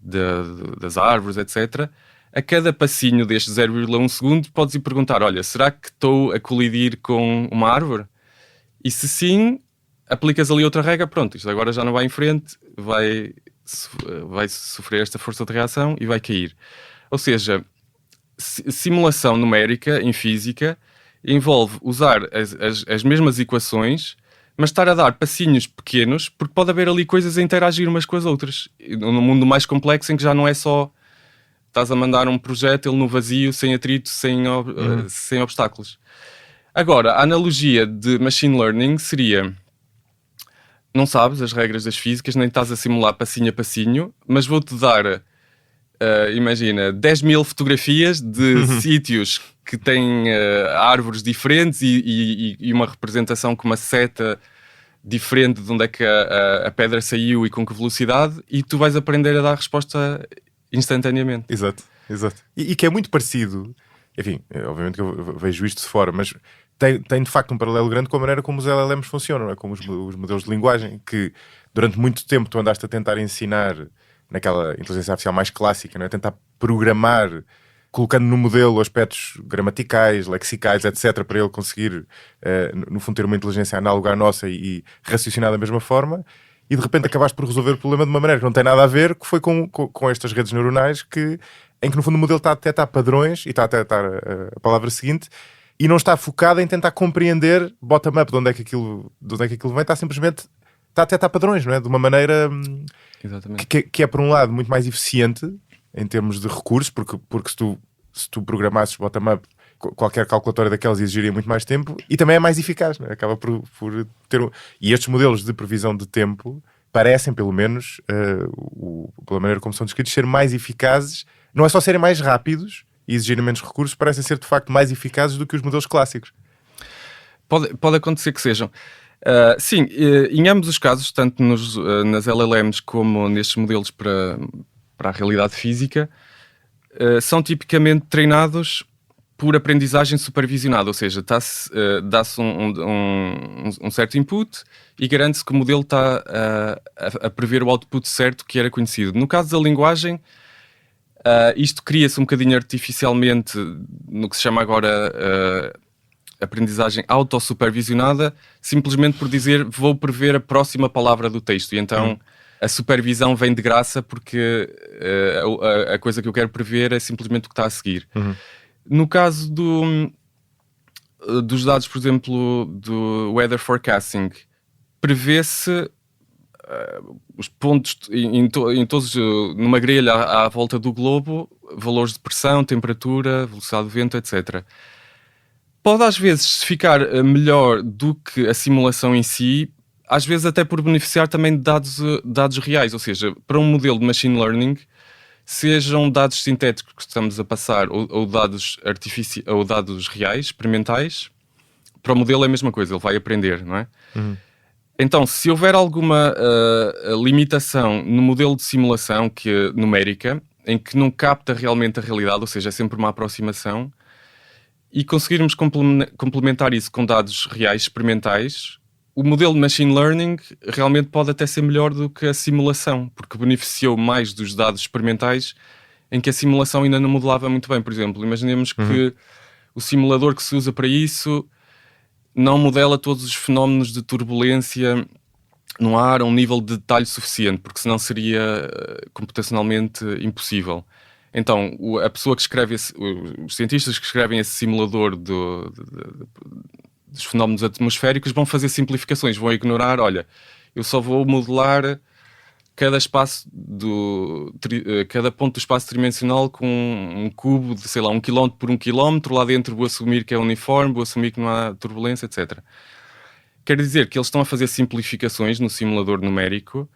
das árvores, etc., a cada passinho deste 0,1 segundo podes ir perguntar, olha, será que estou a colidir com uma árvore? E se sim, aplicas ali outra regra, pronto, isto agora já não vai em frente, vai sofrer esta força de reação e vai cair. Ou seja, simulação numérica em física envolve usar as mesmas equações, mas estar a dar passinhos pequenos, porque pode haver ali coisas a interagir umas com as outras. Num mundo mais complexo em que já não é só estás a mandar um projétil no vazio, sem atrito, sem obstáculos. Agora, a analogia de machine learning seria... Não sabes as regras das físicas, nem estás a simular passinho a passinho, mas vou-te dar, imagina, 10.000 fotografias de sítios que têm árvores diferentes e uma representação com uma seta diferente de onde é que a pedra saiu e com que velocidade, e tu vais aprender a dar resposta instantaneamente. Exato. E que é muito parecido, enfim, obviamente que eu vejo isto de fora, mas... Tem de facto um paralelo grande com a maneira como os LLMs funcionam, não é? Como os modelos de linguagem, que durante muito tempo tu andaste a tentar ensinar naquela inteligência artificial mais clássica, não é? Tentar programar colocando no modelo aspectos gramaticais, lexicais, etc., para ele conseguir, no fundo, ter uma inteligência análoga à nossa e raciocinar da mesma forma, e de repente acabaste por resolver o problema de uma maneira que não tem nada a ver, que foi com estas redes neuronais, em que no fundo o modelo está a detectar padrões, e está a detectar a palavra seguinte, e não está focado em tentar compreender bottom-up de onde é que aquilo vem, está simplesmente a detectar padrões, não é? De uma maneira que é, por um lado, muito mais eficiente em termos de recursos, porque se tu programasses bottom-up, qualquer calculatória daquelas exigiria muito mais tempo, e também é mais eficaz, não é? Acaba por ter E estes modelos de previsão de tempo parecem, pelo menos, pela maneira como são descritos, ser mais eficazes. Não é só serem mais rápidos e exigirem menos recursos, parecem ser de facto mais eficazes do que os modelos clássicos. Pode acontecer que sejam. Sim, em ambos os casos, tanto nas LLMs como nestes modelos para a realidade física, são tipicamente treinados por aprendizagem supervisionada, ou seja, dá-se um certo input e garante-se que o modelo está a prever o output certo que era conhecido. No caso da linguagem, isto cria-se um bocadinho artificialmente no que se chama agora aprendizagem autossupervisionada, simplesmente por dizer vou prever a próxima palavra do texto, e então a supervisão vem de graça porque a coisa que eu quero prever é simplesmente o que está a seguir. No caso dos dados, por exemplo, do weather forecasting, prevê-se os pontos em todos, numa grelha à volta do globo, valores de pressão, temperatura, velocidade do vento, etc. Pode às vezes ficar melhor do que a simulação em si, às vezes até por beneficiar também de dados reais, ou seja, para um modelo de machine learning, sejam dados sintéticos que estamos a passar ou dados reais, experimentais, para o modelo é a mesma coisa, ele vai aprender, não é? Então, se houver alguma limitação no modelo de simulação numérica, em que não capta realmente a realidade, ou seja, é sempre uma aproximação, e conseguirmos complementar isso com dados reais, experimentais, o modelo de machine learning realmente pode até ser melhor do que a simulação, porque beneficiou mais dos dados experimentais em que a simulação ainda não modelava muito bem. Por exemplo, imaginemos que o simulador que se usa para isso não modela todos os fenómenos de turbulência no ar a um nível de detalhe suficiente, porque senão seria computacionalmente impossível. Então, a pessoa que escreve os cientistas que escrevem esse simulador dos fenómenos atmosféricos vão fazer simplificações, vão ignorar, olha, eu só vou modelar cada ponto do espaço tridimensional com um cubo de, sei lá, 1 km por 1 km, lá dentro vou assumir que é uniforme, vou assumir que não há turbulência, etc. Quer dizer que eles estão a fazer simplificações no simulador numérico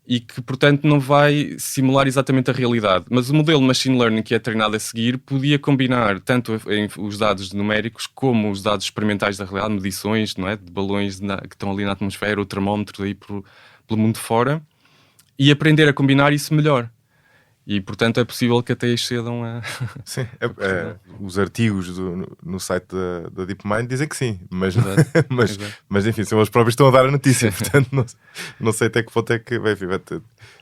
e que, portanto, não vai simular exatamente a realidade. Mas o modelo machine learning que é treinado a seguir podia combinar tanto os dados numéricos como os dados experimentais da realidade, medições, não é? De balões que estão ali na atmosfera, ou termómetros aí pelo mundo fora, e aprender a combinar isso melhor. E, portanto, é possível que até excedam a... Sim, os artigos no site da DeepMind dizem que sim, mas enfim, são as próprias que estão a dar a notícia, portanto não sei até que ponto é que vai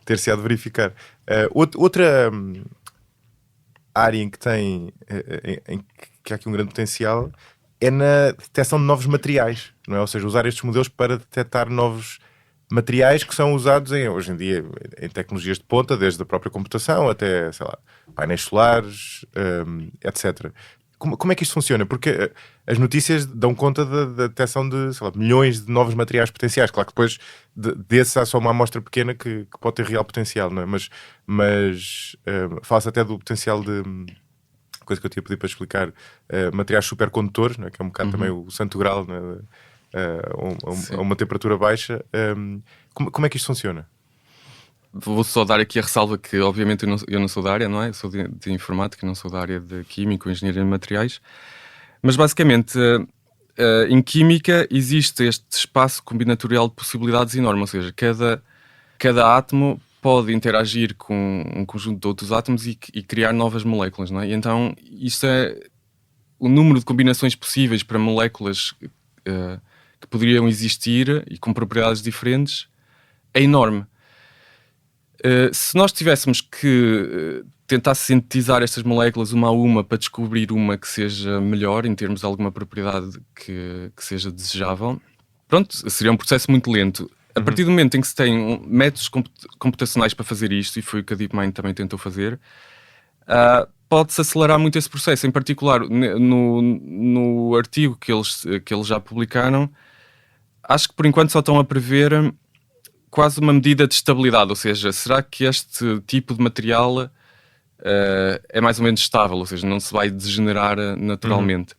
ter-se a de verificar. Outra área em que que há aqui um grande potencial é na detecção de novos materiais, não é? Ou seja, usar estes modelos para detectar novos materiais que são usados hoje em dia em tecnologias de ponta, desde a própria computação até, sei lá, painéis solares, etc. Como é que isto funciona? Porque as notícias dão conta da detecção de, sei lá, milhões de novos materiais potenciais. Claro que depois desse há só uma amostra pequena que pode ter real potencial, não é? Mas fala-se até do potencial de... coisa que eu tinha pedido para explicar, materiais supercondutores, não é? Que é um bocado também o santo grau, não é? A uma temperatura baixa. Como é que isto funciona? Vou só dar aqui a ressalva que, obviamente, eu não sou da área, não é? Eu sou de informática, não sou da área de química ou engenharia de materiais. Mas, basicamente, em química existe este espaço combinatorial de possibilidades enorme, ou seja, cada átomo pode interagir com um conjunto de outros átomos e criar novas moléculas, não é? E então, isto é o número de combinações possíveis para moléculas que poderiam existir e com propriedades diferentes é enorme. Se nós tivéssemos que tentar sintetizar estas moléculas uma a uma para descobrir uma que seja melhor em termos de alguma propriedade que seja desejável, pronto, seria um processo muito lento. A partir do momento em que se tem métodos computacionais para fazer isto, e foi o que a DeepMind também tentou fazer, pode-se acelerar muito esse processo. Em particular, no artigo que eles já publicaram, acho que por enquanto só estão a prever quase uma medida de estabilidade, ou seja, será que este tipo de material é mais ou menos estável, ou seja, não se vai degenerar naturalmente.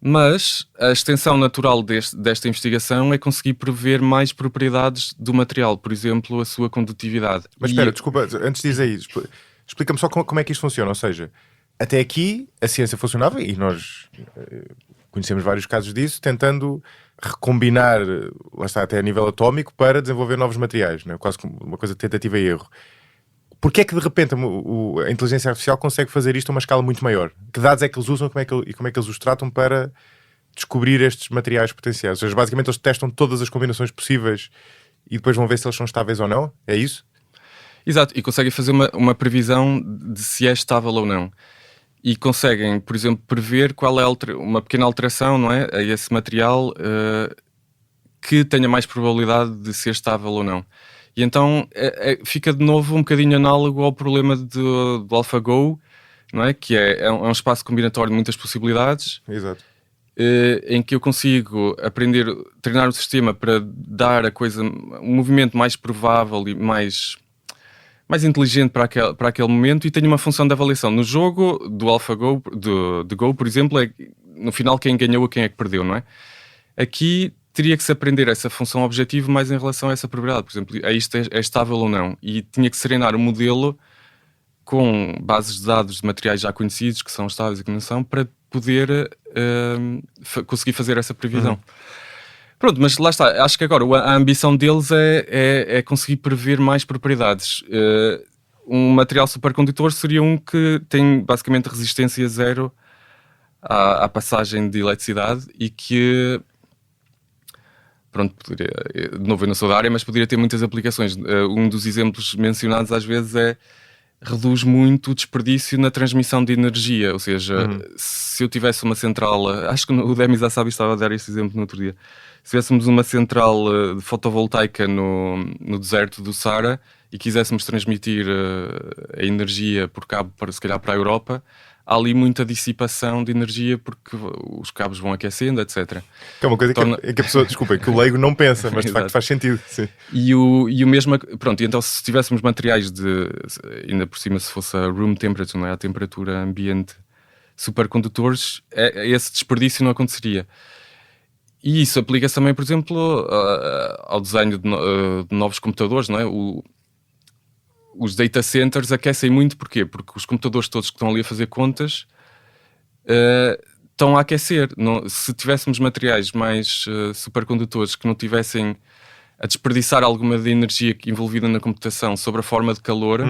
Mas a extensão natural desta investigação é conseguir prever mais propriedades do material, por exemplo, a sua condutividade. Mas espera, desculpa, antes de dizer isso, explica-me só como é que isto funciona, ou seja, até aqui a ciência funcionava e nós conhecemos vários casos disso, tentando recombinar, lá está, até a nível atómico, para desenvolver novos materiais, né? Quase como uma coisa de tentativa e erro. Porquê é que de repente a inteligência artificial consegue fazer isto a uma escala muito maior? Que dados é que eles usam e como é que eles os tratam para descobrir estes materiais potenciais? Ou seja, basicamente eles testam todas as combinações possíveis e depois vão ver se eles são estáveis ou não? É isso? Exato, e conseguem fazer uma previsão de se é estável ou não. E conseguem, por exemplo, prever qual é uma pequena alteração, não é, a esse material que tenha mais probabilidade de ser estável ou não. E então fica de novo um bocadinho análogo ao problema do AlphaGo, não é? Que é um espaço combinatório de muitas possibilidades. Exato. Em que eu consigo treinar o sistema para dar a coisa um movimento mais provável e mais inteligente para aquele momento, e tenho uma função de avaliação. No jogo do AlphaGo, de Go, por exemplo, é no final quem ganhou ou quem é que perdeu, não é? Aqui teria que se aprender essa função objetivo mais em relação a essa probabilidade. Por exemplo, isto é estável ou não? E tinha que treinar o modelo com bases de dados de materiais já conhecidos, que são estáveis e que não são, para poder conseguir fazer essa previsão. Pronto, mas lá está. Acho que agora a ambição deles é conseguir prever mais propriedades. Um material supercondutor seria um que tem basicamente resistência zero à passagem de eletricidade e que... Pronto, de novo eu não sou da área, mas poderia ter muitas aplicações. Um dos exemplos mencionados às vezes reduz muito o desperdício na transmissão de energia, ou seja, se eu tivesse uma central, acho que o Demis Hassabis estava a dar este exemplo no outro dia, se tivéssemos uma central fotovoltaica no deserto do Saara e quiséssemos transmitir a energia por cabo se calhar para a Europa, há ali muita dissipação de energia porque os cabos vão aquecendo, etc. Que é uma coisa que a pessoa, desculpa, que o leigo não pensa, mas de facto faz sentido. Sim. E o mesmo, pronto, então se tivéssemos materiais ainda por cima se fosse a room temperature, não é? A temperatura ambiente, supercondutores, esse desperdício não aconteceria. E isso aplica-se também, por exemplo, ao desenho de novos computadores, não é? Os data centers aquecem muito, porquê? Porque os computadores todos que estão ali a fazer contas estão a aquecer. Se tivéssemos materiais mais supercondutores que não tivessem a desperdiçar alguma de energia envolvida na computação sob a forma de calor,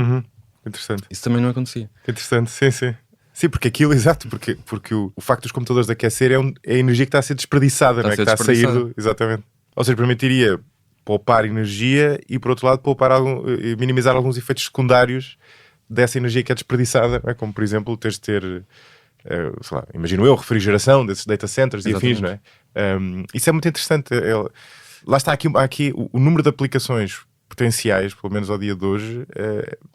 interessante. Isso também não acontecia. Interessante, sim, sim. Sim, porque aquilo, exato, porque o facto dos computadores de aquecer é a energia que está a ser desperdiçada, não é? Que está a sair exatamente. Ou seja, permitiria poupar energia e, por outro lado, minimizar alguns efeitos secundários dessa energia que é desperdiçada, não é? Como, por exemplo, teres de ter, sei lá, imagino eu, refrigeração desses data centers e afins, não é? Isso é muito interessante. Lá está aqui o número de aplicações potenciais, pelo menos ao dia de hoje,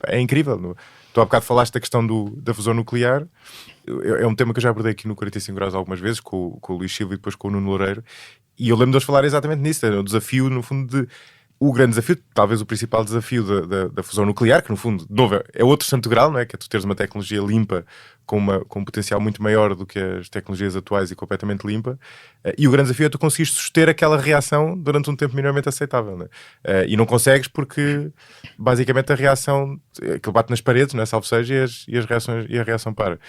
é incrível. Tu há bocado falaste da questão da fusão nuclear. É um tema que eu já abordei aqui no 45 Graus algumas vezes, com o Luís Silva e depois com o Nuno Loureiro. E eu lembro de eles falar exatamente nisso. O desafio, no fundo, o grande desafio, talvez o principal desafio da fusão nuclear, que no fundo, de novo, é outro santo grau, não é? Que é tu teres uma tecnologia limpa com um potencial muito maior do que as tecnologias atuais e completamente limpa. E o grande desafio é tu conseguires suster aquela reação durante um tempo minimamente aceitável, não é? E não consegues porque, basicamente, a reação, aquilo bate nas paredes, não é? Salvo seja, e a reação para.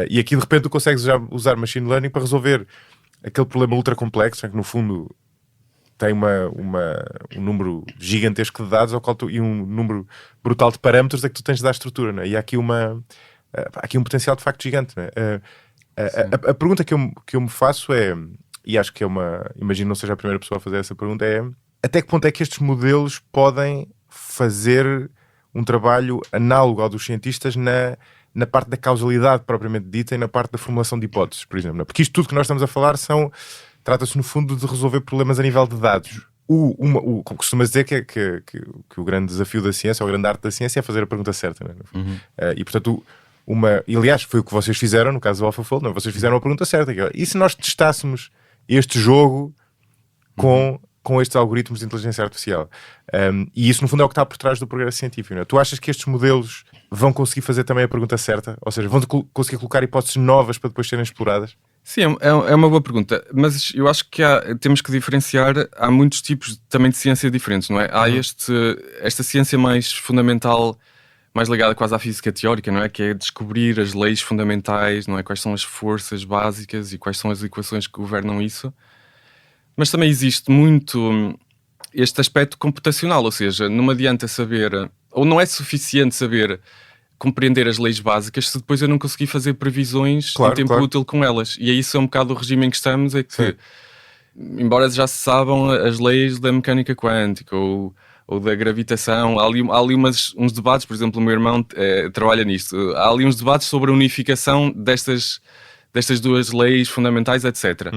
E aqui, de repente, tu consegues já usar machine learning para resolver aquele problema ultra complexo, em que, no fundo, tem um número gigantesco de dados e um número brutal de parâmetros a que tu tens de dar estrutura, não é? E há aqui um potencial de facto gigante, não é? A pergunta que eu me faço é, e acho que imagino não seja a primeira pessoa a fazer essa pergunta, é até que ponto é que estes modelos podem fazer um trabalho análogo ao dos cientistas na parte da causalidade propriamente dita e na parte da formulação de hipóteses, por exemplo. Porque isto tudo que nós estamos a falar trata-se no fundo de resolver problemas a nível de dados. Costuma dizer que o grande desafio da ciência, ou a grande arte da ciência, é fazer a pergunta certa, não é? E portanto, e aliás, foi o que vocês fizeram no caso do AlphaFold, não é? Vocês fizeram a pergunta certa. E se nós testássemos este jogo com estes algoritmos de inteligência artificial? E isso, no fundo, é o que está por trás do progresso científico, não é? Tu achas que estes modelos vão conseguir fazer também a pergunta certa? Ou seja, vão conseguir colocar hipóteses novas para depois serem exploradas? Sim, é uma boa pergunta, mas eu acho que temos que diferenciar. Há muitos tipos também de ciência diferentes, não é? Há esta ciência mais fundamental, mais ligada quase à física teórica, não é? Que é descobrir as leis fundamentais, não é? Quais são as forças básicas e quais são as equações que governam isso. Mas também existe muito este aspecto computacional, ou seja, não adianta saber, ou não é suficiente saber compreender as leis básicas se depois eu não conseguir fazer previsões em tempo útil com elas. E é isso, é um bocado o regime em que estamos, é que, embora já se saibam as leis da mecânica quântica ou da gravitação, há ali uns debates, por exemplo, o meu irmão trabalha nisto, há ali uns debates sobre a unificação destas duas leis fundamentais, etc.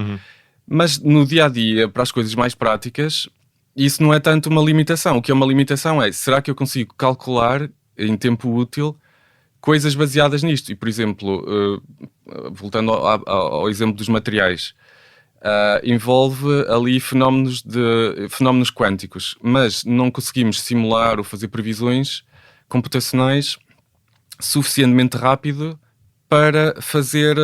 Mas no dia-a-dia, para as coisas mais práticas, isso não é tanto uma limitação. O que é uma limitação é, será que eu consigo calcular em tempo útil coisas baseadas nisto? E, por exemplo, voltando ao exemplo dos materiais, envolve ali fenómenos quânticos, mas não conseguimos simular ou fazer previsões computacionais suficientemente rápido para fazer,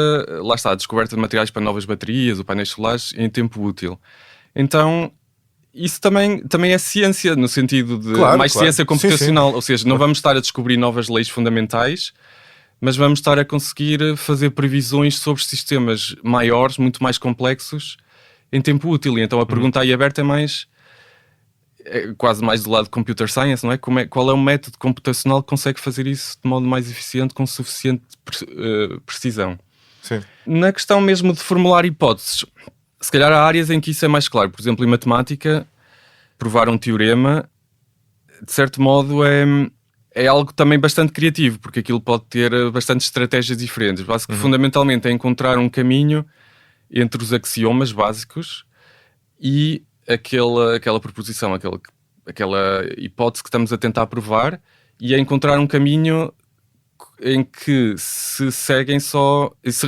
lá está, a descoberta de materiais para novas baterias ou painéis solares em tempo útil. Então, isso também é ciência, no sentido de ciência computacional. Sim. Ou seja, não vamos estar a descobrir novas leis fundamentais, mas vamos estar a conseguir fazer previsões sobre sistemas maiores, muito mais complexos, em tempo útil. E então a pergunta aí aberta é quase mais do lado de computer science, não é? Qual é o método computacional que consegue fazer isso de modo mais eficiente, com suficiente precisão? Sim. Na questão mesmo de formular hipóteses, se calhar há áreas em que isso é mais claro. Por exemplo, em matemática, provar um teorema, de certo modo, é algo também bastante criativo, porque aquilo pode ter bastantes estratégias diferentes. Basicamente, fundamentalmente, é encontrar um caminho entre os axiomas básicos e aquela proposição, aquela hipótese que estamos a tentar provar, e é encontrar um caminho em que se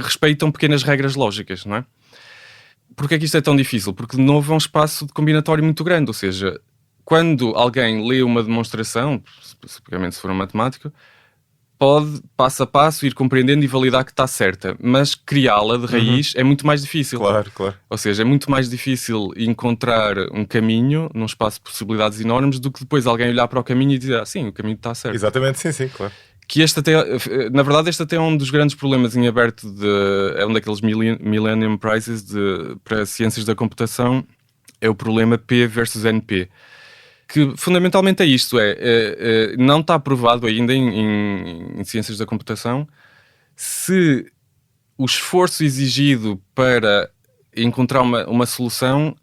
respeitam pequenas regras lógicas, não é? Porquê é que isto é tão difícil? Porque, de novo, é um espaço de combinatório muito grande. Ou seja, quando alguém lê uma demonstração, especificamente se for um matemático, pode, passo a passo, ir compreendendo e validar que está certa. Mas criá-la de raiz é muito mais difícil. Claro. Ou seja, é muito mais difícil encontrar um caminho num espaço de possibilidades enormes do que depois alguém olhar para o caminho e dizer, sim, o caminho está certo. Exatamente, sim, claro. Que na verdade, este até é um dos grandes problemas em aberto, é um daqueles Millennium Prizes para ciências da computação, é o problema P versus NP, que fundamentalmente é isto, não está provado ainda em ciências da computação se o esforço exigido para encontrar uma solução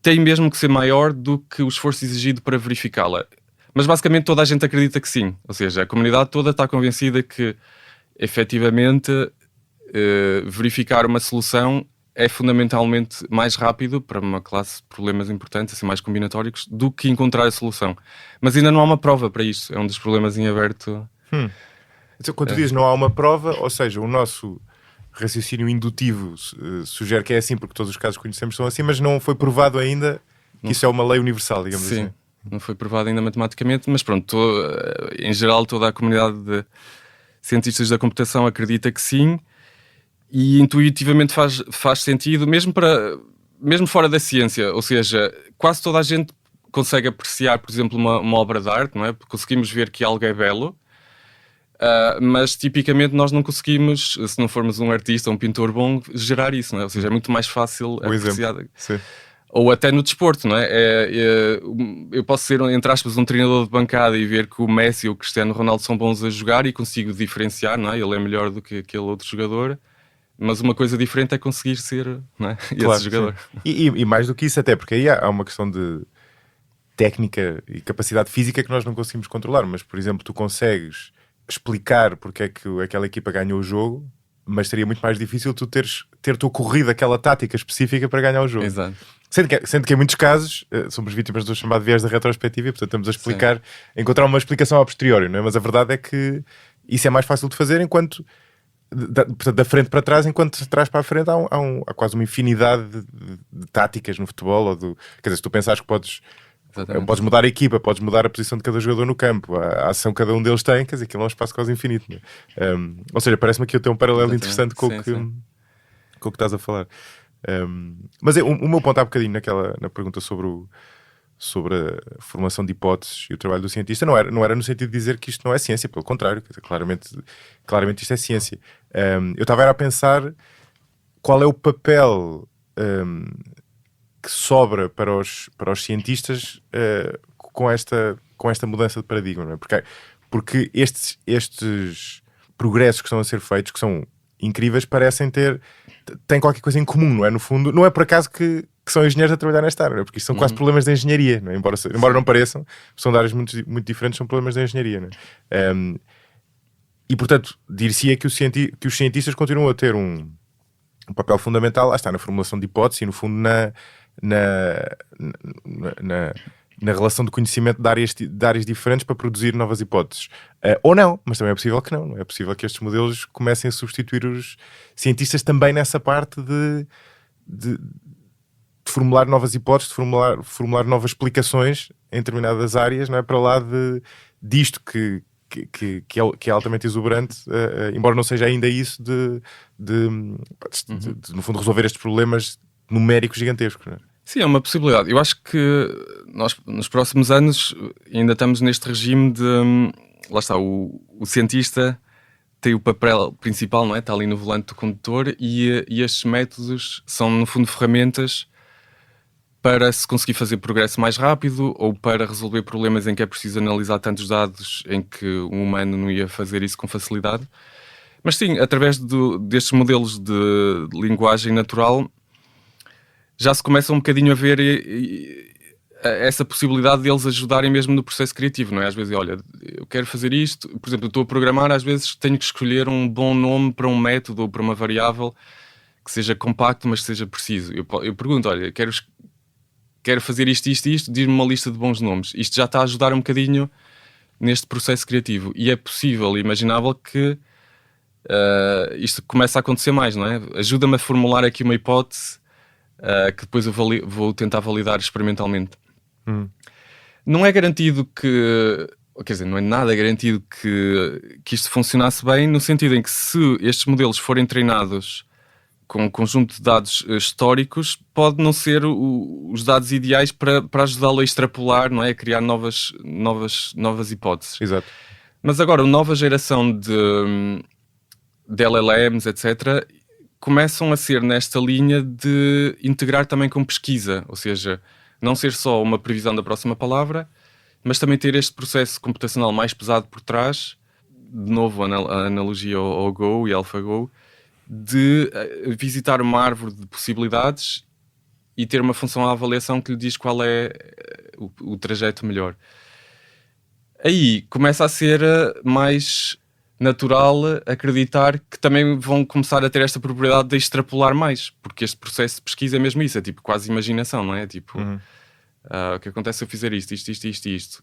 tem mesmo que ser maior do que o esforço exigido para verificá-la. Mas basicamente toda a gente acredita que sim. Ou seja, a comunidade toda está convencida que efetivamente verificar uma solução é fundamentalmente mais rápido para uma classe de problemas importantes, assim, mais combinatórios, do que encontrar a solução. Mas ainda não há uma prova para isso. É um dos problemas em aberto. Então, quando tu dizes não há uma prova, ou seja, o nosso raciocínio indutivo sugere que é assim porque todos os casos que conhecemos são assim, mas não foi provado ainda que isso é uma lei universal, digamos assim. Não foi provado ainda matematicamente, mas pronto, em geral toda a comunidade de cientistas da computação acredita que sim, e intuitivamente faz sentido, mesmo fora da ciência. Ou seja, quase toda a gente consegue apreciar, por exemplo, uma obra de arte, não é? Conseguimos ver que algo é belo, mas tipicamente nós não conseguimos, se não formos um artista ou um pintor bom, gerar isso, não é? Ou seja, é muito mais fácil apreciar. Sim. Ou até no desporto, não é? Eu posso ser, entre aspas, um treinador de bancada e ver que o Messi ou o Cristiano Ronaldo são bons a jogar e consigo diferenciar, não é? Ele é melhor do que aquele outro jogador, mas uma coisa diferente é conseguir ser, não é? Esse jogador. E mais do que isso até, porque aí há uma questão técnica e capacidade física que nós não conseguimos controlar. Mas, por exemplo, tu consegues explicar porque é que aquela equipa ganhou o jogo, mas seria muito mais difícil tu ter-te ocorrido aquela tática específica para ganhar o jogo. Exato. Sendo que em muitos casos somos vítimas do chamado viés da retrospectiva e, portanto, estamos a explicar, encontrar uma explicação a posteriori, não é? Mas a verdade é que isso é mais fácil de fazer portanto, da frente para trás, enquanto de trás para a frente há quase uma infinidade de táticas no futebol. Quer dizer, se tu pensares que podes mudar a equipa, podes mudar a posição de cada jogador no campo, a ação que cada um deles tem, quer dizer, aquilo é um espaço quase infinito. Não é? Ou seja, parece-me que eu tenho um paralelo interessante com o que estás a falar. Mas o meu ponto há bocadinho na pergunta sobre a formação de hipóteses e o trabalho do cientista não era no sentido de dizer que isto não é ciência, pelo contrário, quer dizer, claramente isto é ciência. Eu estava a pensar qual é o papel que sobra para os cientistas com esta mudança de paradigma, não é? Porque estes progressos que estão a ser feitos, que são incríveis, têm qualquer coisa em comum, não é? No fundo, não é por acaso que são engenheiros a trabalhar nesta área, não é? Porque isto são quase problemas de engenharia, não é? Embora não pareçam, são de áreas muito, muito diferentes, são problemas de engenharia, não é? E portanto, dir-se-ia que os cientistas continuam a ter um papel fundamental, lá está, na formulação de hipóteses e no fundo na relação de conhecimento de áreas diferentes para produzir novas hipóteses. Ou não, mas também é possível que não. É possível que estes modelos comecem a substituir os cientistas também nessa parte de formular novas hipóteses, de formular novas explicações em determinadas áreas, não é? Para lá disto que é altamente exuberante, embora não seja ainda isso de no fundo resolver estes problemas numéricos gigantescos, não é? Sim, é uma possibilidade. Eu acho que nós, nos próximos anos, ainda estamos neste regime de... Lá está, o cientista tem o papel principal, não é? Está ali no volante do condutor e estes métodos são, no fundo, ferramentas para se conseguir fazer progresso mais rápido ou para resolver problemas em que é preciso analisar tantos dados em que um humano não ia fazer isso com facilidade. Mas sim, através destes modelos de linguagem natural, já se começa um bocadinho a ver essa possibilidade de eles ajudarem mesmo no processo criativo, não é? Às vezes, olha, eu quero fazer isto, por exemplo, eu estou a programar, às vezes tenho que escolher um bom nome para um método ou para uma variável que seja compacto, mas que seja preciso. Eu pergunto, olha, quero fazer isto, diz-me uma lista de bons nomes. Isto já está a ajudar um bocadinho neste processo criativo. E é possível e imaginável que isto comece a acontecer mais, não é? Ajuda-me a formular aqui uma hipótese que depois eu vou tentar validar experimentalmente. Não é garantido quer dizer, não é nada garantido que isto funcionasse bem, no sentido em que se estes modelos forem treinados com um conjunto de dados históricos, pode não ser os dados ideais para ajudá-lo a extrapolar, não é? A criar novas hipóteses. Exato. Mas agora, a nova geração de LLMs, etc., começam a ser nesta linha de integrar também com pesquisa, ou seja, não ser só uma previsão da próxima palavra, mas também ter este processo computacional mais pesado por trás, de novo a analogia ao Go e AlphaGo, de visitar uma árvore de possibilidades e ter uma função à avaliação que lhe diz qual é o trajeto melhor. Aí começa a ser mais natural acreditar que também vão começar a ter esta probabilidade de extrapolar mais, porque este processo de pesquisa é mesmo isso, é tipo quase imaginação, não é? Tipo, o que acontece se eu fizer isto,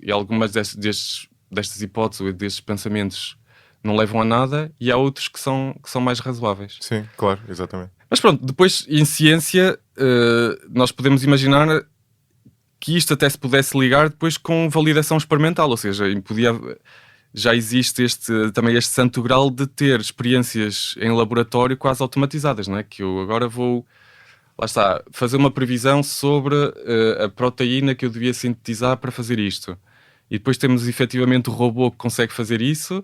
e algumas destas hipóteses ou destes pensamentos não levam a nada, e há outros que são mais razoáveis. Sim, claro, exatamente. Mas pronto, depois em ciência nós podemos imaginar que isto até se pudesse ligar depois com validação experimental, ou seja, já existe também este santo grau de ter experiências em laboratório quase automatizadas, não é? Que eu agora vou, lá está, fazer uma previsão sobre a proteína que eu devia sintetizar para fazer isto. E depois temos efetivamente o robô que consegue fazer isso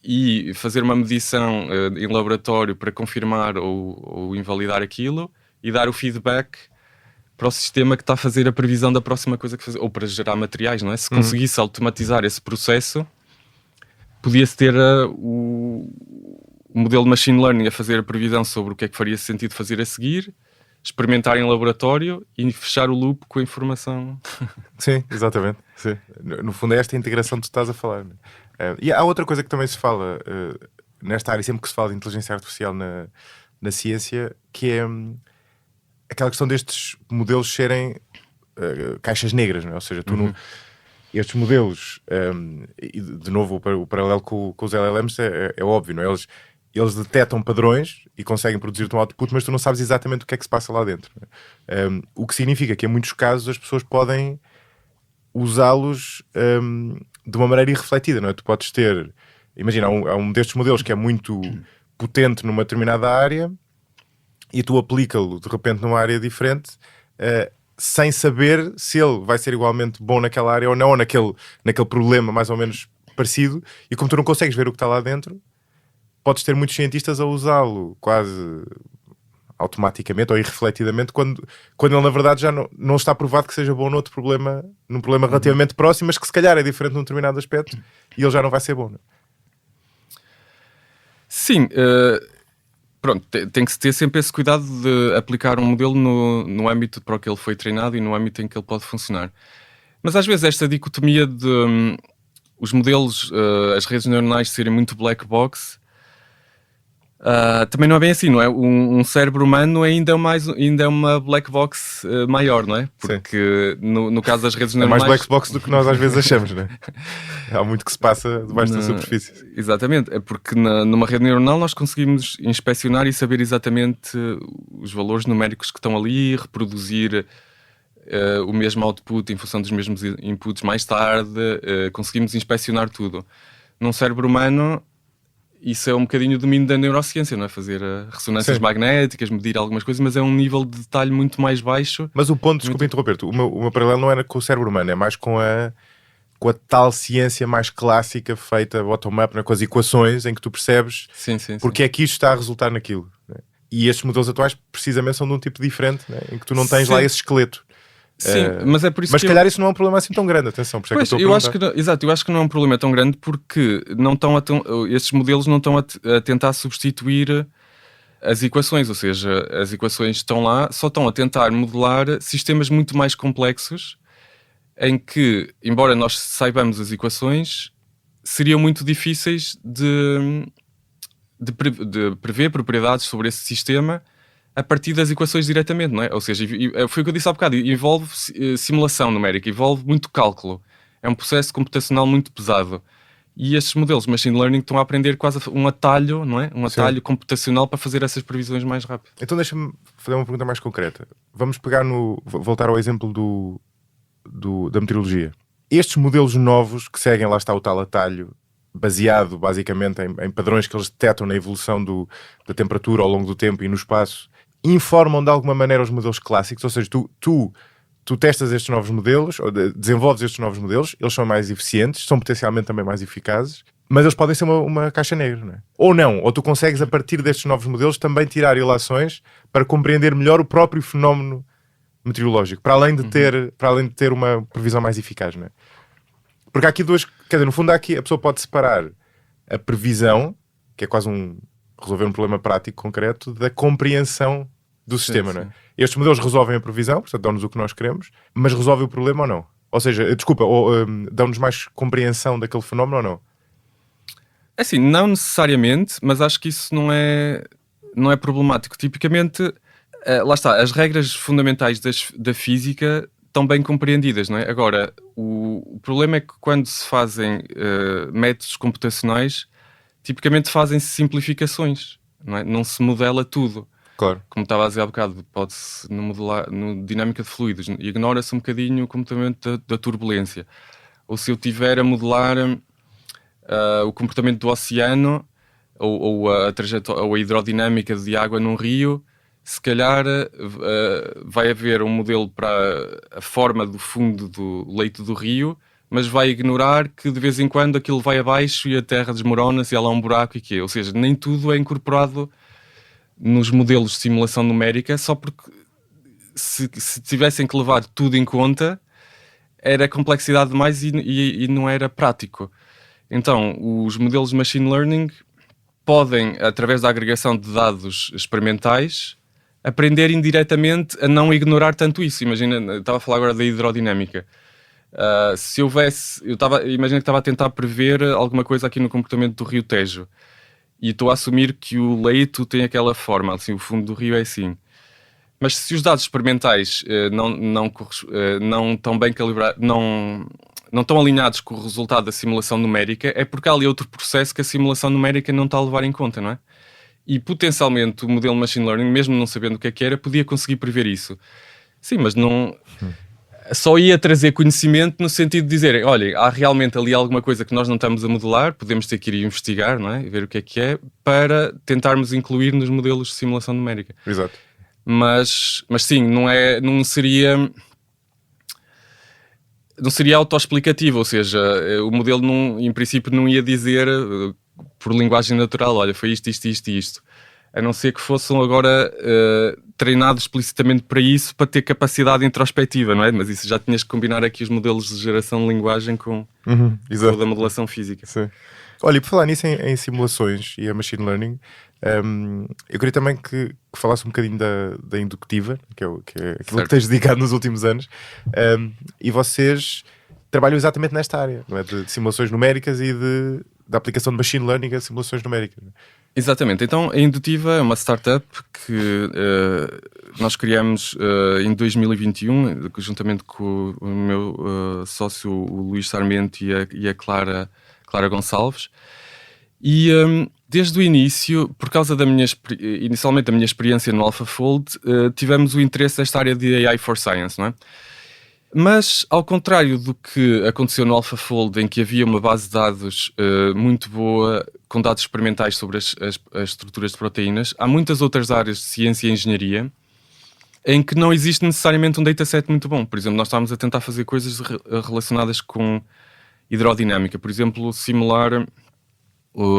e fazer uma medição em laboratório para confirmar ou invalidar aquilo e dar o feedback para o sistema que está a fazer a previsão da próxima coisa que fazer, ou para gerar materiais, não é? Se conseguisse automatizar esse processo, podia-se ter o modelo de machine learning a fazer a previsão sobre o que é que faria sentido fazer a seguir, experimentar em laboratório e fechar o loop com a informação. Sim, exatamente. Sim. No fundo é esta integração que tu estás a falar. E há outra coisa que também se fala nesta área, sempre que se fala de inteligência artificial na ciência, que é aquela questão destes modelos serem caixas negras, não é? Ou seja, tu estes modelos, e de novo o paralelo com os LLMs é óbvio, não é? Eles detectam padrões e conseguem produzir-te um output, mas tu não sabes exatamente o que é que se passa lá dentro. O que significa que, em muitos casos, as pessoas podem usá-los de uma maneira irrefletida, não é? Tu podes ter... Imagina, há um destes modelos que é muito potente numa determinada área e tu aplica-lo, de repente, numa área diferente, sem saber se ele vai ser igualmente bom naquela área ou não, ou naquele problema mais ou menos parecido. E como tu não consegues ver o que está lá dentro, podes ter muitos cientistas a usá-lo quase automaticamente ou irrefletidamente quando ele na verdade já não está provado que seja bom num problema relativamente próximo, mas que se calhar é diferente num determinado aspecto e ele já não vai ser bom, não é? Sim, pronto, tem que se ter sempre esse cuidado de aplicar um modelo no âmbito para o que ele foi treinado e no âmbito em que ele pode funcionar. Mas às vezes esta dicotomia de os modelos, as redes neuronais serem muito black box, também não é bem assim, não é? Um cérebro humano ainda é uma black box maior, não é? Porque no caso das redes neuronais... É mais black box do que nós às vezes achamos, não é? Há muito que se passa debaixo da superfície. Exatamente, é porque numa rede neuronal nós conseguimos inspecionar e saber exatamente os valores numéricos que estão ali, reproduzir o mesmo output em função dos mesmos inputs mais tarde, conseguimos inspecionar tudo. Num cérebro humano... Isso é um bocadinho o domínio da neurociência, não é? Fazer ressonâncias magnéticas, medir algumas coisas, mas é um nível de detalhe muito mais baixo. Mas o ponto, desculpa interromper-te, o meu paralelo não era com o cérebro humano, é mais com a tal ciência mais clássica feita bottom-up, com as equações em que tu percebes porque é que isto está a resultar naquilo. Né? E estes modelos atuais precisamente são de um tipo diferente, né? Em que tu não tens lá esse esqueleto. Sim, mas é por isso mas se calhar isso não é um problema assim tão grande, atenção, por isso pois, é que eu estou a perguntar. eu acho que não é um problema tão grande porque estes modelos não estão a tentar substituir as equações, ou seja, as equações estão lá, só estão a tentar modelar sistemas muito mais complexos em que, embora nós saibamos as equações, seriam muito difíceis de prever propriedades sobre esse sistema a partir das equações diretamente, não é? Ou seja, foi o que eu disse há bocado, envolve simulação numérica, envolve muito cálculo. É um processo computacional muito pesado. E estes modelos de machine learning estão a aprender quase um atalho, não é? Um atalho computacional para fazer essas previsões mais rápido. Então deixa-me fazer uma pergunta mais concreta. Vamos voltar ao exemplo da meteorologia. Estes modelos novos que seguem, lá está o tal atalho, baseado basicamente em padrões que eles detectam na evolução da temperatura ao longo do tempo e no espaço, informam de alguma maneira os modelos clássicos, ou seja, tu testas estes novos modelos, ou desenvolves estes novos modelos, eles são mais eficientes, são potencialmente também mais eficazes, mas eles podem ser uma caixa negra, não é? Ou tu consegues a partir destes novos modelos também tirar ilações para compreender melhor o próprio fenómeno meteorológico, para além de ter uma previsão mais eficaz, não é? Porque há aqui duas, quer dizer, no fundo a pessoa pode separar a previsão, que é quase resolver um problema prático concreto, da compreensão do sistema, não é? Estes modelos resolvem a previsão, portanto dão-nos o que nós queremos, mas resolvem o problema ou não? Ou seja, dão-nos mais compreensão daquele fenómeno ou não? Assim, não necessariamente, mas acho que isso não é problemático. Tipicamente, lá está, as regras fundamentais da física estão bem compreendidas, não é? Agora, o problema é que quando se fazem métodos computacionais, tipicamente fazem-se simplificações, não é? Não se modela tudo. Claro. Como estava a dizer há bocado, pode-se modelar no dinâmica de fluidos, ignora-se um bocadinho o comportamento da turbulência. Ou se eu tiver a modelar o comportamento do oceano ou a hidrodinâmica de água num rio, se calhar vai haver um modelo para a forma do fundo do leito do rio, mas vai ignorar que de vez em quando aquilo vai abaixo e a terra desmorona-se e há lá um buraco e quê? Ou seja, nem tudo é incorporado nos modelos de simulação numérica, só porque se tivessem que levar tudo em conta, era complexidade demais e não era prático. Então, os modelos de machine learning podem, através da agregação de dados experimentais, aprender indiretamente a não ignorar tanto isso. Imagina, eu estava a falar agora da hidrodinâmica. Se houvesse, imagina que estava a tentar prever alguma coisa aqui no comportamento do rio Tejo, e estou a assumir que o leito tem aquela forma, assim, o fundo do rio é assim. Mas se os dados experimentais não estão bem calibrados, não estão alinhados com o resultado da simulação numérica, é porque há ali outro processo que a simulação numérica não está a levar em conta, não é? E potencialmente o modelo machine learning, mesmo não sabendo o que era, podia conseguir prever isso. Sim, mas não... Só ia trazer conhecimento no sentido de dizer, olha, há realmente ali alguma coisa que nós não estamos a modelar, podemos ter que ir investigar, não é? E ver o que é, para tentarmos incluir nos modelos de simulação numérica. Exato. Mas sim, não seria autoexplicativo, ou seja, o modelo em princípio não ia dizer por linguagem natural, olha, foi isto, isto, isto e isto. A não ser que fossem agora treinados explicitamente para isso, para ter capacidade introspectiva, não é? Mas isso já tinhas que combinar aqui os modelos de geração de linguagem com a da modelação física. Sim. Olha, e por falar nisso em simulações e a machine learning, eu queria também que falasse um bocadinho da inductiva, que é aquilo que tens dedicado nos últimos anos, e vocês trabalham exatamente nesta área, não é? De simulações numéricas e da aplicação de machine learning a simulações numéricas. Exatamente. Então, a Indutiva é uma startup que nós criamos em 2021, juntamente com o meu sócio, o Luís Sarmento, e a Clara Gonçalves. E desde o início, por causa inicialmente da minha experiência no AlphaFold, tivemos o interesse desta área de AI for Science, não é? Mas, ao contrário do que aconteceu no AlphaFold, em que havia uma base de dados muito boa, com dados experimentais sobre as estruturas de proteínas, há muitas outras áreas de ciência e engenharia em que não existe necessariamente um dataset muito bom. Por exemplo, nós estávamos a tentar fazer coisas relacionadas com hidrodinâmica. Por exemplo, simular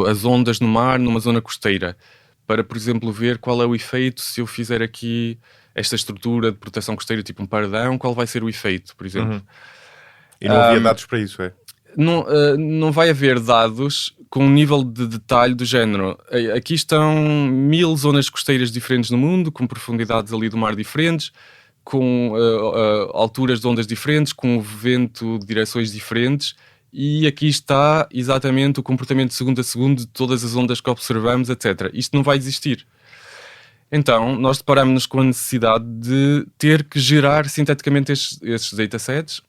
as ondas no mar numa zona costeira, para, por exemplo, ver qual é o efeito se eu fizer aqui esta estrutura de proteção costeira, tipo um paredão, qual vai ser o efeito, por exemplo. E não havia dados para isso, é? Não vai haver dados com um nível de detalhe do género. Aqui estão 1000 zonas costeiras diferentes no mundo, com profundidades ali do mar diferentes, com alturas de ondas diferentes, com vento de direções diferentes, e aqui está exatamente o comportamento de segundo a segundo de todas as ondas que observamos, etc. Isto não vai existir. Então, nós deparamos-nos com a necessidade de ter que gerar sinteticamente esses datasets,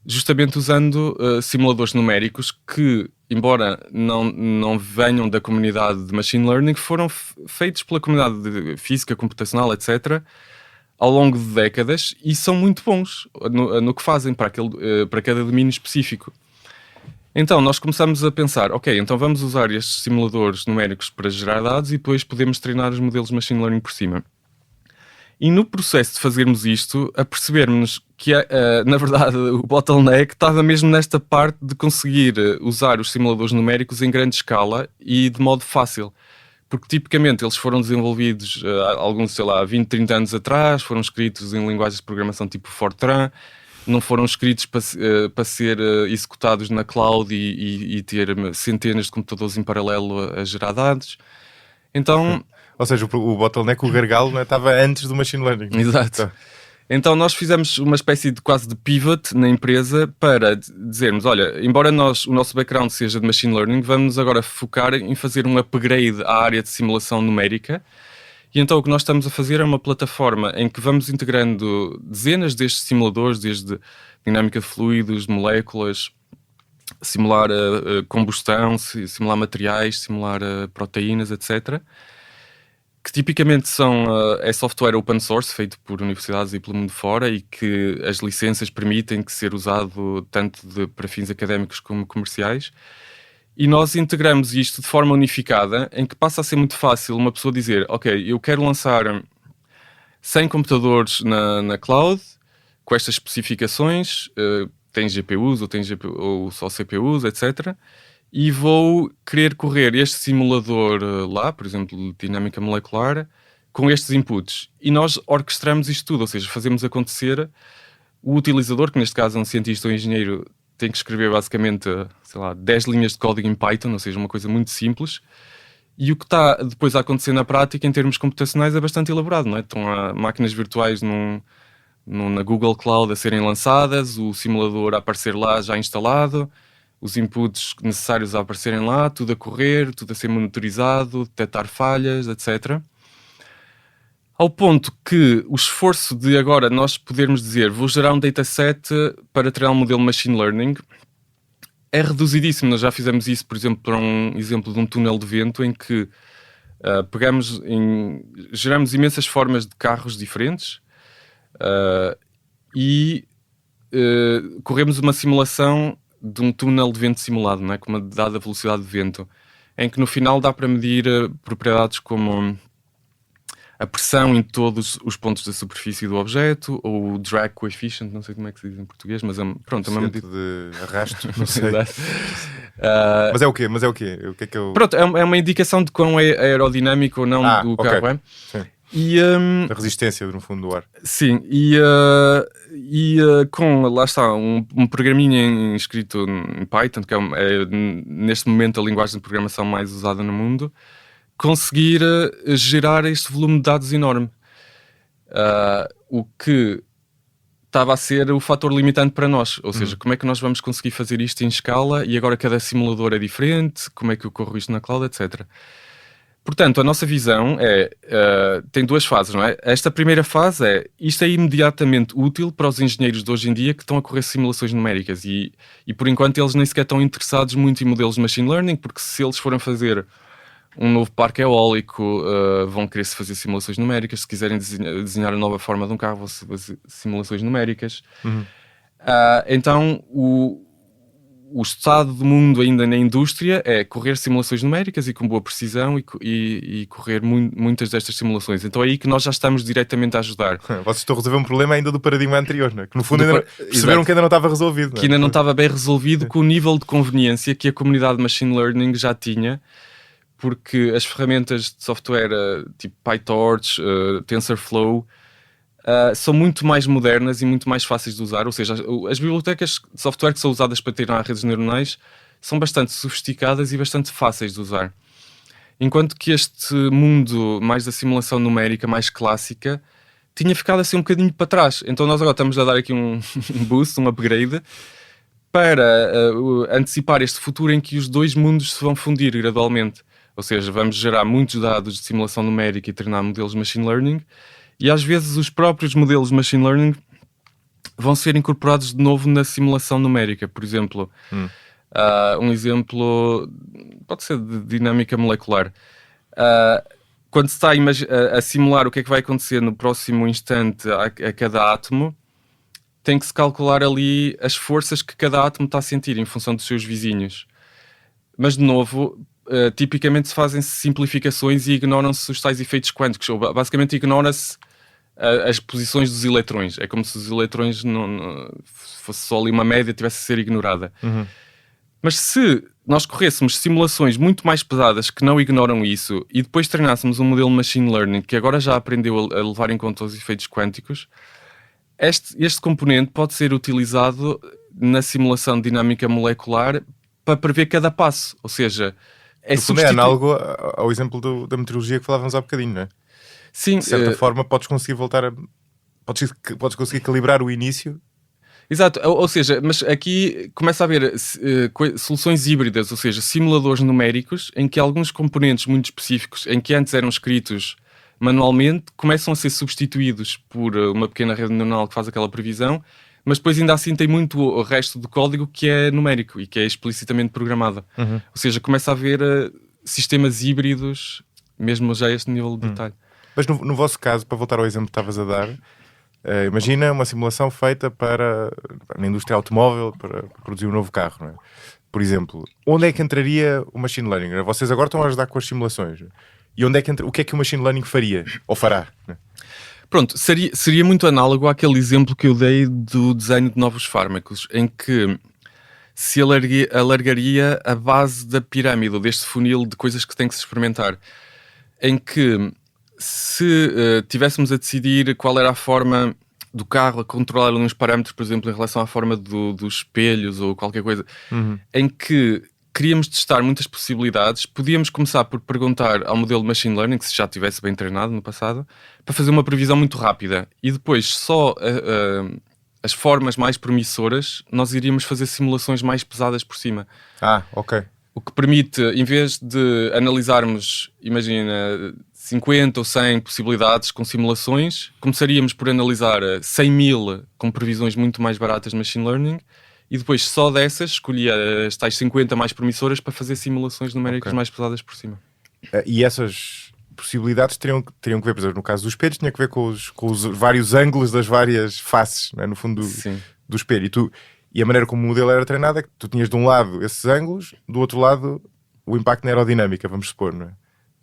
justamente usando simuladores numéricos que, embora não venham da comunidade de Machine Learning, foram feitos pela comunidade de física computacional, etc., ao longo de décadas, e são muito bons no que fazem para cada domínio específico. Então, nós começamos a pensar, ok, então vamos usar estes simuladores numéricos para gerar dados e depois podemos treinar os modelos de Machine Learning por cima. E no processo de fazermos isto, apercebermos que, na verdade, o bottleneck estava mesmo nesta parte de conseguir usar os simuladores numéricos em grande escala e de modo fácil. Porque, tipicamente, eles foram desenvolvidos, alguns, sei lá, 20, 30 anos atrás, foram escritos em linguagens de programação tipo Fortran, não foram escritos para ser executados na cloud e ter centenas de computadores em paralelo a gerar dados. Então... Ou seja, o bottleneck, o gargalo, não é? Estava antes do machine learning. Exato. Então nós fizemos uma espécie de quase de pivot na empresa para dizermos, olha, embora o nosso background seja de machine learning, vamos agora focar em fazer um upgrade à área de simulação numérica. E então o que nós estamos a fazer é uma plataforma em que vamos integrando dezenas destes simuladores, desde dinâmica de fluidos, de moléculas, simular combustão, simular materiais, simular proteínas, etc., que tipicamente é software open source, feito por universidades e pelo mundo fora, e que as licenças permitem que ser usado tanto para fins académicos como comerciais. E nós integramos isto de forma unificada, em que passa a ser muito fácil uma pessoa dizer, ok, eu quero lançar 100 computadores na cloud, com estas especificações, tem GPUs ou só CPUs, etc., e vou querer correr este simulador lá, por exemplo, de dinâmica molecular, com estes inputs. E nós orquestramos isto tudo, ou seja, fazemos acontecer. O utilizador, que neste caso é um cientista ou engenheiro, tem que escrever basicamente, sei lá, 10 linhas de código em Python, ou seja, uma coisa muito simples. E o que está depois a acontecer na prática, em termos computacionais, é bastante elaborado, não é? Estão há máquinas virtuais na Google Cloud a serem lançadas, o simulador a aparecer lá já instalado, os inputs necessários a aparecerem lá, tudo a correr, tudo a ser monitorizado, detectar falhas, etc. Ao ponto que o esforço de agora nós podermos dizer vou gerar um dataset para treinar um modelo de machine learning é reduzidíssimo. Nós já fizemos isso, por exemplo, para um exemplo de um túnel de vento em que geramos imensas formas de carros diferentes e corremos uma simulação de um túnel de vento simulado, não é? Com uma dada velocidade de vento, em que no final dá para medir propriedades como a pressão em todos os pontos da superfície do objeto, ou o drag coefficient, não sei como é que se diz em português, mas pronto, é uma medida de arrasto, não sei. Mas é o quê? O que é que eu... Pronto, é uma indicação de quão é aerodinâmico ou não do carro, é? Sim. E, a resistência, no fundo, do ar. Sim, e com, lá está, um programinha escrito em Python, que é neste momento a linguagem de programação mais usada no mundo, conseguir gerar este volume de dados enorme. O que estava a ser o fator limitante para nós. Ou seja, como é que nós vamos conseguir fazer isto em escala e agora cada simulador é diferente, como é que eu corro isto na cloud, etc. Portanto, a nossa visão tem duas fases, não é? Esta primeira fase isto é imediatamente útil para os engenheiros de hoje em dia que estão a correr simulações numéricas e por enquanto eles nem sequer estão interessados muito em modelos de machine learning, porque se eles forem fazer um novo parque eólico, vão querer se fazer simulações numéricas. Se quiserem desenhar a nova forma de um carro, vão se fazer simulações numéricas. Então, o estado do mundo ainda na indústria é correr simulações numéricas e com boa precisão e correr muitas destas simulações. Então é aí que nós já estamos diretamente a ajudar. Vocês estão a resolver um problema ainda do paradigma anterior, não é? Que no fundo perceberam que ainda não estava resolvido. Não é? Que ainda não estava bem resolvido com o nível de conveniência que a comunidade de machine learning já tinha, porque as ferramentas de software tipo PyTorch, TensorFlow, são muito mais modernas e muito mais fáceis de usar. Ou seja, as bibliotecas de software que são usadas para treinar redes neuronais são bastante sofisticadas e bastante fáceis de usar. Enquanto que este mundo mais da simulação numérica, mais clássica, tinha ficado assim um bocadinho para trás. Então nós agora estamos a dar aqui um boost, um upgrade, para antecipar este futuro em que os dois mundos se vão fundir gradualmente. Ou seja, vamos gerar muitos dados de simulação numérica e treinar modelos de machine learning, e às vezes os próprios modelos de machine learning vão ser incorporados de novo na simulação numérica. Por exemplo, um exemplo pode ser de dinâmica molecular. Quando se está a simular o que é que vai acontecer no próximo instante a cada átomo, tem que se calcular ali as forças que cada átomo está a sentir em função dos seus vizinhos. Mas, de novo, tipicamente se fazem simplificações e ignoram-se os tais efeitos quânticos, ou basicamente ignora-se as posições dos eletrões. É como se os eletrões não fosse só ali uma média, tivesse a ser ignorada. Mas se nós corrêssemos simulações muito mais pesadas que não ignoram isso e depois treinássemos um modelo de machine learning que agora já aprendeu a levar em conta os efeitos quânticos, este componente pode ser utilizado na simulação de dinâmica molecular para prever cada passo. Ou seja, é análogo ao exemplo da meteorologia que falávamos há bocadinho, não é? Sim. De certa forma podes conseguir podes conseguir calibrar o início. Exato, ou seja, mas aqui começa a haver soluções híbridas, ou seja, simuladores numéricos em que alguns componentes muito específicos, em que antes eram escritos manualmente, começam a ser substituídos por uma pequena rede neuronal que faz aquela previsão, mas depois ainda assim tem muito o resto do código que é numérico e que é explicitamente programado. Ou seja, começa a haver sistemas híbridos, mesmo já a este nível de detalhe. Mas no vosso caso, para voltar ao exemplo que estavas a dar, imagina uma simulação feita na indústria automóvel para produzir um novo carro, não é? Por exemplo, onde é que entraria o machine learning? Vocês agora estão a ajudar com as simulações. E o que é que o machine learning faria? Ou fará? Não é? Pronto, seria muito análogo àquele exemplo que eu dei do desenho de novos fármacos, em que se alargaria a base da pirâmide, ou deste funil de coisas que tem que se experimentar, em que se tivéssemos a decidir qual era a forma do carro, a controlar uns parâmetros, por exemplo, em relação à forma dos espelhos ou qualquer coisa, em que queríamos testar muitas possibilidades, podíamos começar por perguntar ao modelo de Machine Learning, se já estivesse bem treinado no passado, para fazer uma previsão muito rápida. E depois, só as formas mais promissoras, nós iríamos fazer simulações mais pesadas por cima. Ok. O que permite, em vez de analisarmos, imagina, 50 ou 100 possibilidades com simulações, começaríamos por analisar 100.000 com previsões muito mais baratas de Machine Learning, e depois só dessas escolhia as tais 50 mais promissoras para fazer simulações numéricas mais pesadas por cima. E essas possibilidades teriam que ver, por exemplo, no caso do espelho, tinha que ver com os vários ângulos das várias faces, não é? No fundo do espelho. E a maneira como o modelo era treinado é que tu tinhas de um lado esses ângulos, do outro lado o impacto na aerodinâmica, vamos supor, não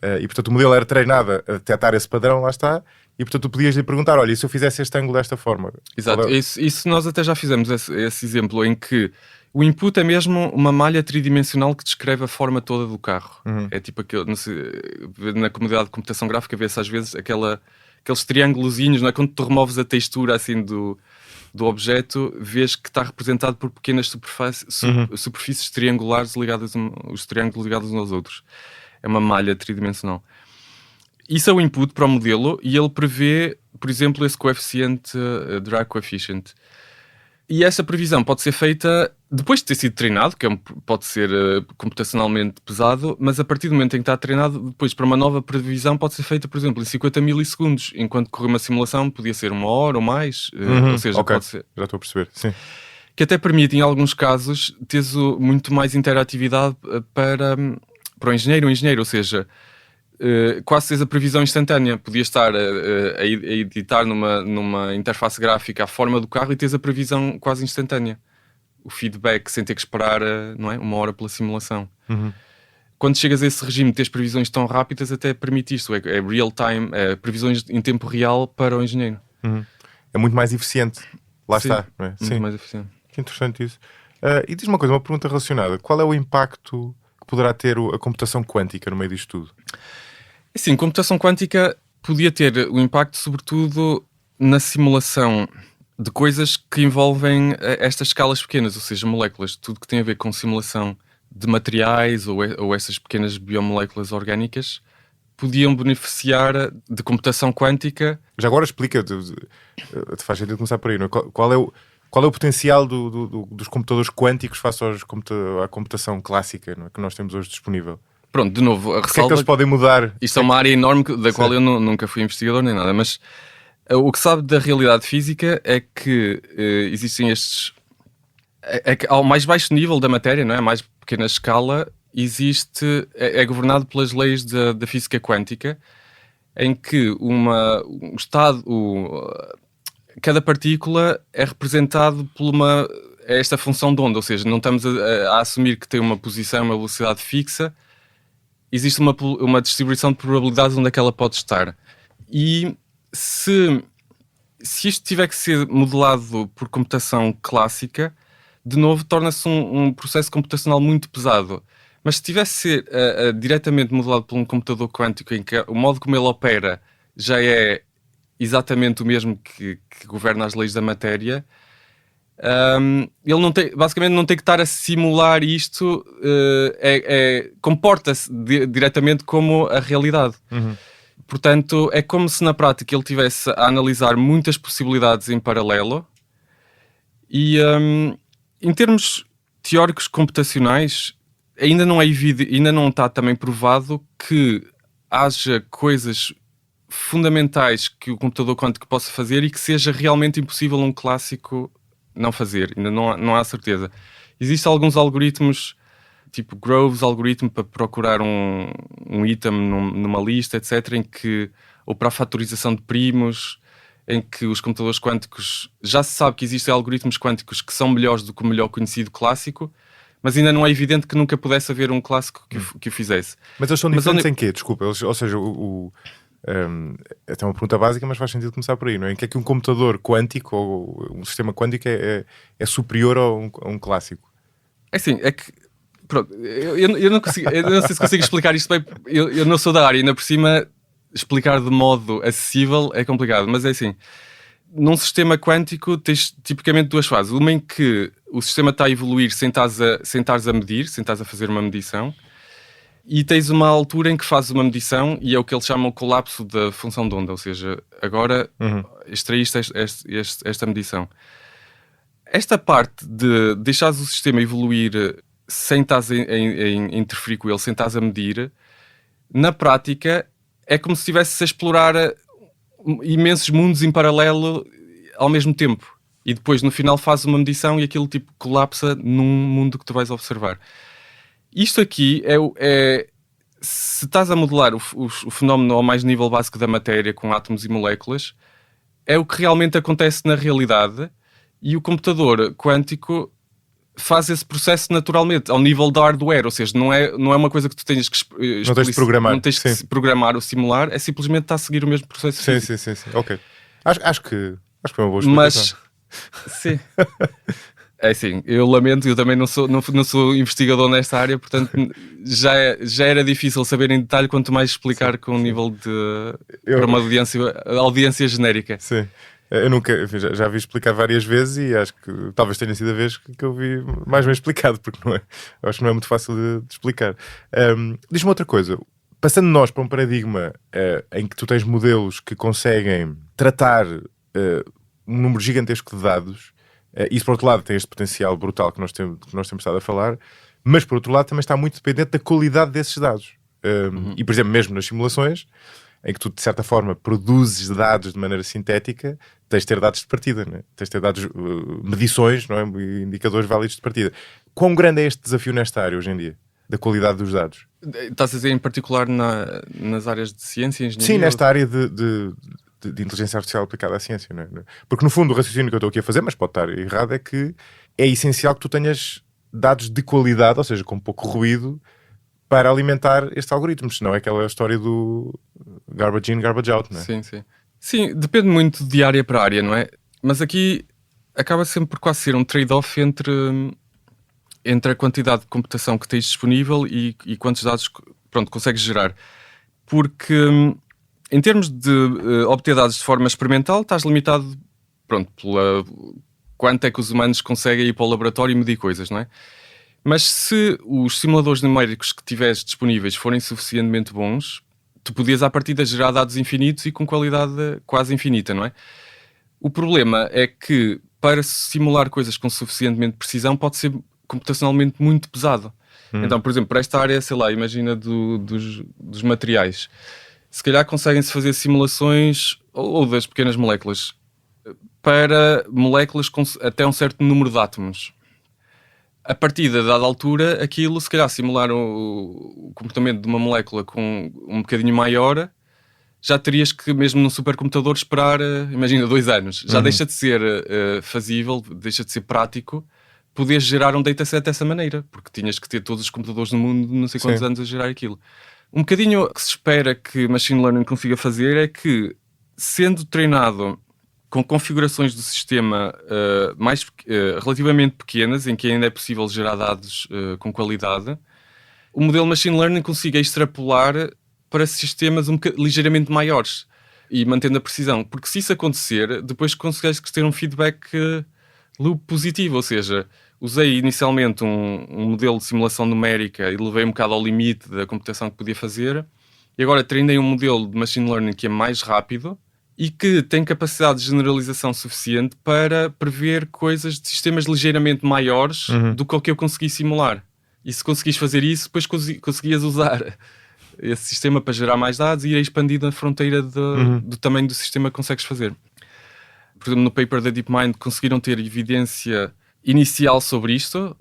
é? E portanto o modelo era treinado a detectar esse padrão, lá está, e portanto tu podias lhe perguntar, olha, e se eu fizesse este ângulo desta forma? Exato, isso nós até já fizemos esse exemplo em que o input é mesmo uma malha tridimensional que descreve a forma toda do carro. É tipo aquele, não sei, na comunidade de computação gráfica vê-se às vezes aqueles triângulozinhos, não é? Quando tu removes a textura assim do objeto, vês que está representado por pequenas superfícies triangulares os triângulos ligados uns aos outros. É uma malha tridimensional. Isso é o input para o modelo e ele prevê, por exemplo, esse coeficiente, drag coefficient. E essa previsão pode ser feita depois de ter sido treinado, que pode ser computacionalmente pesado, mas a partir do momento em que está treinado, depois para uma nova previsão pode ser feita, por exemplo, em 50 milissegundos. Enquanto correr uma simulação, podia ser 1 hora ou mais. Ou seja, pode ser... Já estou a perceber, sim. Que até permite, em alguns casos, teres muito mais interatividade para o engenheiro. Ou seja, quase tens a previsão instantânea. Podias estar a editar numa interface gráfica a forma do carro e tens a previsão quase instantânea. O feedback sem ter que esperar, não é? 1 hora pela simulação. Quando chegas a esse regime de teres previsões tão rápidas, até permite isto. É real time, previsões em tempo real para o engenheiro. É muito mais eficiente. Lá Sim, está. Não é? Muito mais eficiente. Que interessante isso. E diz uma coisa, uma pergunta relacionada. Qual é o impacto que poderá ter a computação quântica no meio disto tudo? Sim, computação quântica podia ter o impacto sobretudo na simulação de coisas que envolvem estas escalas pequenas, ou seja, moléculas, tudo que tem a ver com simulação de materiais ou essas pequenas biomoléculas orgânicas podiam beneficiar de computação quântica. Já agora explica, te faz sentido começar por aí, não é? Qual é o potencial dos computadores quânticos face à computação clássica, não é? Que nós temos hoje disponível? Pronto, de novo, a ressalva... O que é que eles podem mudar? Isto é uma área enorme da qual eu nunca fui investigador nem nada, mas o que sabe da realidade física é que existem estes... É que ao mais baixo nível da matéria, não é? A mais pequena escala, é governado pelas leis da física quântica, em que cada partícula é representado por esta função de onda, ou seja, não estamos a assumir que tem uma posição, uma velocidade fixa, existe uma distribuição de probabilidades onde é que ela pode estar. E se isto tiver que ser modelado por computação clássica, de novo torna-se um processo computacional muito pesado. Mas se tivesse ser diretamente modelado por um computador quântico em que o modo como ele opera já é exatamente o mesmo que governa as leis da matéria, ele basicamente não tem que estar a simular isto, comporta-se diretamente como a realidade. Portanto, é como se na prática ele estivesse a analisar muitas possibilidades em paralelo e em termos teóricos computacionais ainda não está também provado que haja coisas fundamentais que o computador quântico possa fazer e que seja realmente impossível um clássico não fazer. Ainda não há certeza. Existem alguns algoritmos, tipo Groves algoritmo para procurar um item numa lista, etc., ou para a fatorização de primos, em que os computadores quânticos, já se sabe que existem algoritmos quânticos que são melhores do que o melhor conhecido clássico, mas ainda não é evidente que nunca pudesse haver um clássico que o fizesse. Mas eles são diferentes em quê? Desculpa, ou seja, é até uma pergunta básica, mas faz sentido começar por aí, não é? Em que é que um computador quântico ou um sistema quântico é superior a um clássico? É assim, é que pronto, eu não sei se consigo explicar isto bem, eu não sou da área, ainda por cima explicar de modo acessível é complicado, mas é assim, num sistema quântico tens tipicamente duas fases, uma em que o sistema está a evoluir sem estares a medir, sem estares a fazer uma medição, e tens uma altura em que fazes uma medição e é o que eles chamam o colapso da função de onda, ou seja, agora extraíste esta medição. Esta parte de deixares o sistema evoluir sem estás a interferir com ele, sem estás a medir, na prática é como se estivesse a explorar imensos mundos em paralelo ao mesmo tempo. E depois no final fazes uma medição e aquilo tipo colapsa num mundo que tu vais observar. Isto aqui se estás a modelar o fenómeno ao mais nível básico da matéria com átomos e moléculas, é o que realmente acontece na realidade, e o computador quântico faz esse processo naturalmente, ao nível da hardware, ou seja, não é uma coisa que tu tenhas que não tens de programar, não tens que programar ou simular, é simplesmente estar a seguir o mesmo processo. Sim. Ok. Acho que foi uma boa explicação. Mas, sim. É assim, eu lamento, eu também não sou investigador nesta área, portanto já era difícil saber em detalhe, quanto mais explicar com um nível para uma audiência genérica. Sim. Eu nunca, já vi explicar várias vezes e acho que talvez tenha sido a vez que eu vi mais bem explicado, porque eu acho que não é muito fácil de explicar. Diz-me outra coisa. Passando nós para um paradigma em que tu tens modelos que conseguem tratar um número gigantesco de dados, isso por outro lado tem este potencial brutal que nós temos estado a falar, mas por outro lado também está muito dependente da qualidade desses dados. E por exemplo, mesmo nas simulações, em que tu de certa forma produzes dados de maneira sintética, tens de ter dados de partida, né? Tens de ter dados, medições, não é? Indicadores válidos de partida. Quão grande é este desafio nesta área hoje em dia, da qualidade dos dados? Estás a dizer em particular nas áreas de ciência e engenharia? Sim, nesta área de inteligência artificial aplicada à ciência, não é? Porque no fundo o raciocínio que eu estou aqui a fazer, mas pode estar errado, é que é essencial que tu tenhas dados de qualidade, ou seja, com pouco ruído, para alimentar estes algoritmos, senão é aquela história do garbage in, garbage out, não é? Sim. Sim, depende muito de área para área, não é? Mas aqui acaba sempre por quase ser um trade-off entre a quantidade de computação que tens disponível e quantos dados consegues gerar. Porque em termos de obter dados de forma experimental, estás limitado pela quanto é que os humanos conseguem ir para o laboratório e medir coisas, não é? Mas se os simuladores numéricos que tiveres disponíveis forem suficientemente bons, tu podias à partida gerar dados infinitos e com qualidade quase infinita, não é? O problema é que para simular coisas com suficientemente precisão pode ser computacionalmente muito pesado. Então, por exemplo, para esta área, sei lá, imagina dos materiais. Se calhar conseguem-se fazer simulações ou das pequenas moléculas para moléculas com até um certo número de átomos. A partir de dada altura, aquilo, se calhar, simular o comportamento de uma molécula com um bocadinho maior, já terias que, mesmo num supercomputador, esperar, imagina, 2 anos. Já deixa de ser fazível, deixa de ser prático, poderes gerar um dataset dessa maneira, porque tinhas que ter todos os computadores no mundo, não sei quantos anos, a gerar aquilo. Um bocadinho o que se espera que machine learning consiga fazer é que, sendo treinado com configurações do sistema relativamente pequenas, em que ainda é possível gerar dados com qualidade, o modelo machine learning consiga extrapolar para sistemas ligeiramente maiores e mantendo a precisão. Porque se isso acontecer, depois consegues ter um feedback loop positivo, ou seja, usei inicialmente um modelo de simulação numérica e levei um bocado ao limite da computação que podia fazer, e agora treinei um modelo de machine learning que é mais rápido e que tem capacidade de generalização suficiente para prever coisas de sistemas ligeiramente maiores do que o que eu consegui simular. E se conseguis fazer isso, depois conseguias usar esse sistema para gerar mais dados e ir expandindo a fronteira do tamanho do sistema que consegues fazer. Por exemplo, no paper da DeepMind conseguiram ter evidência inicial sobre isto,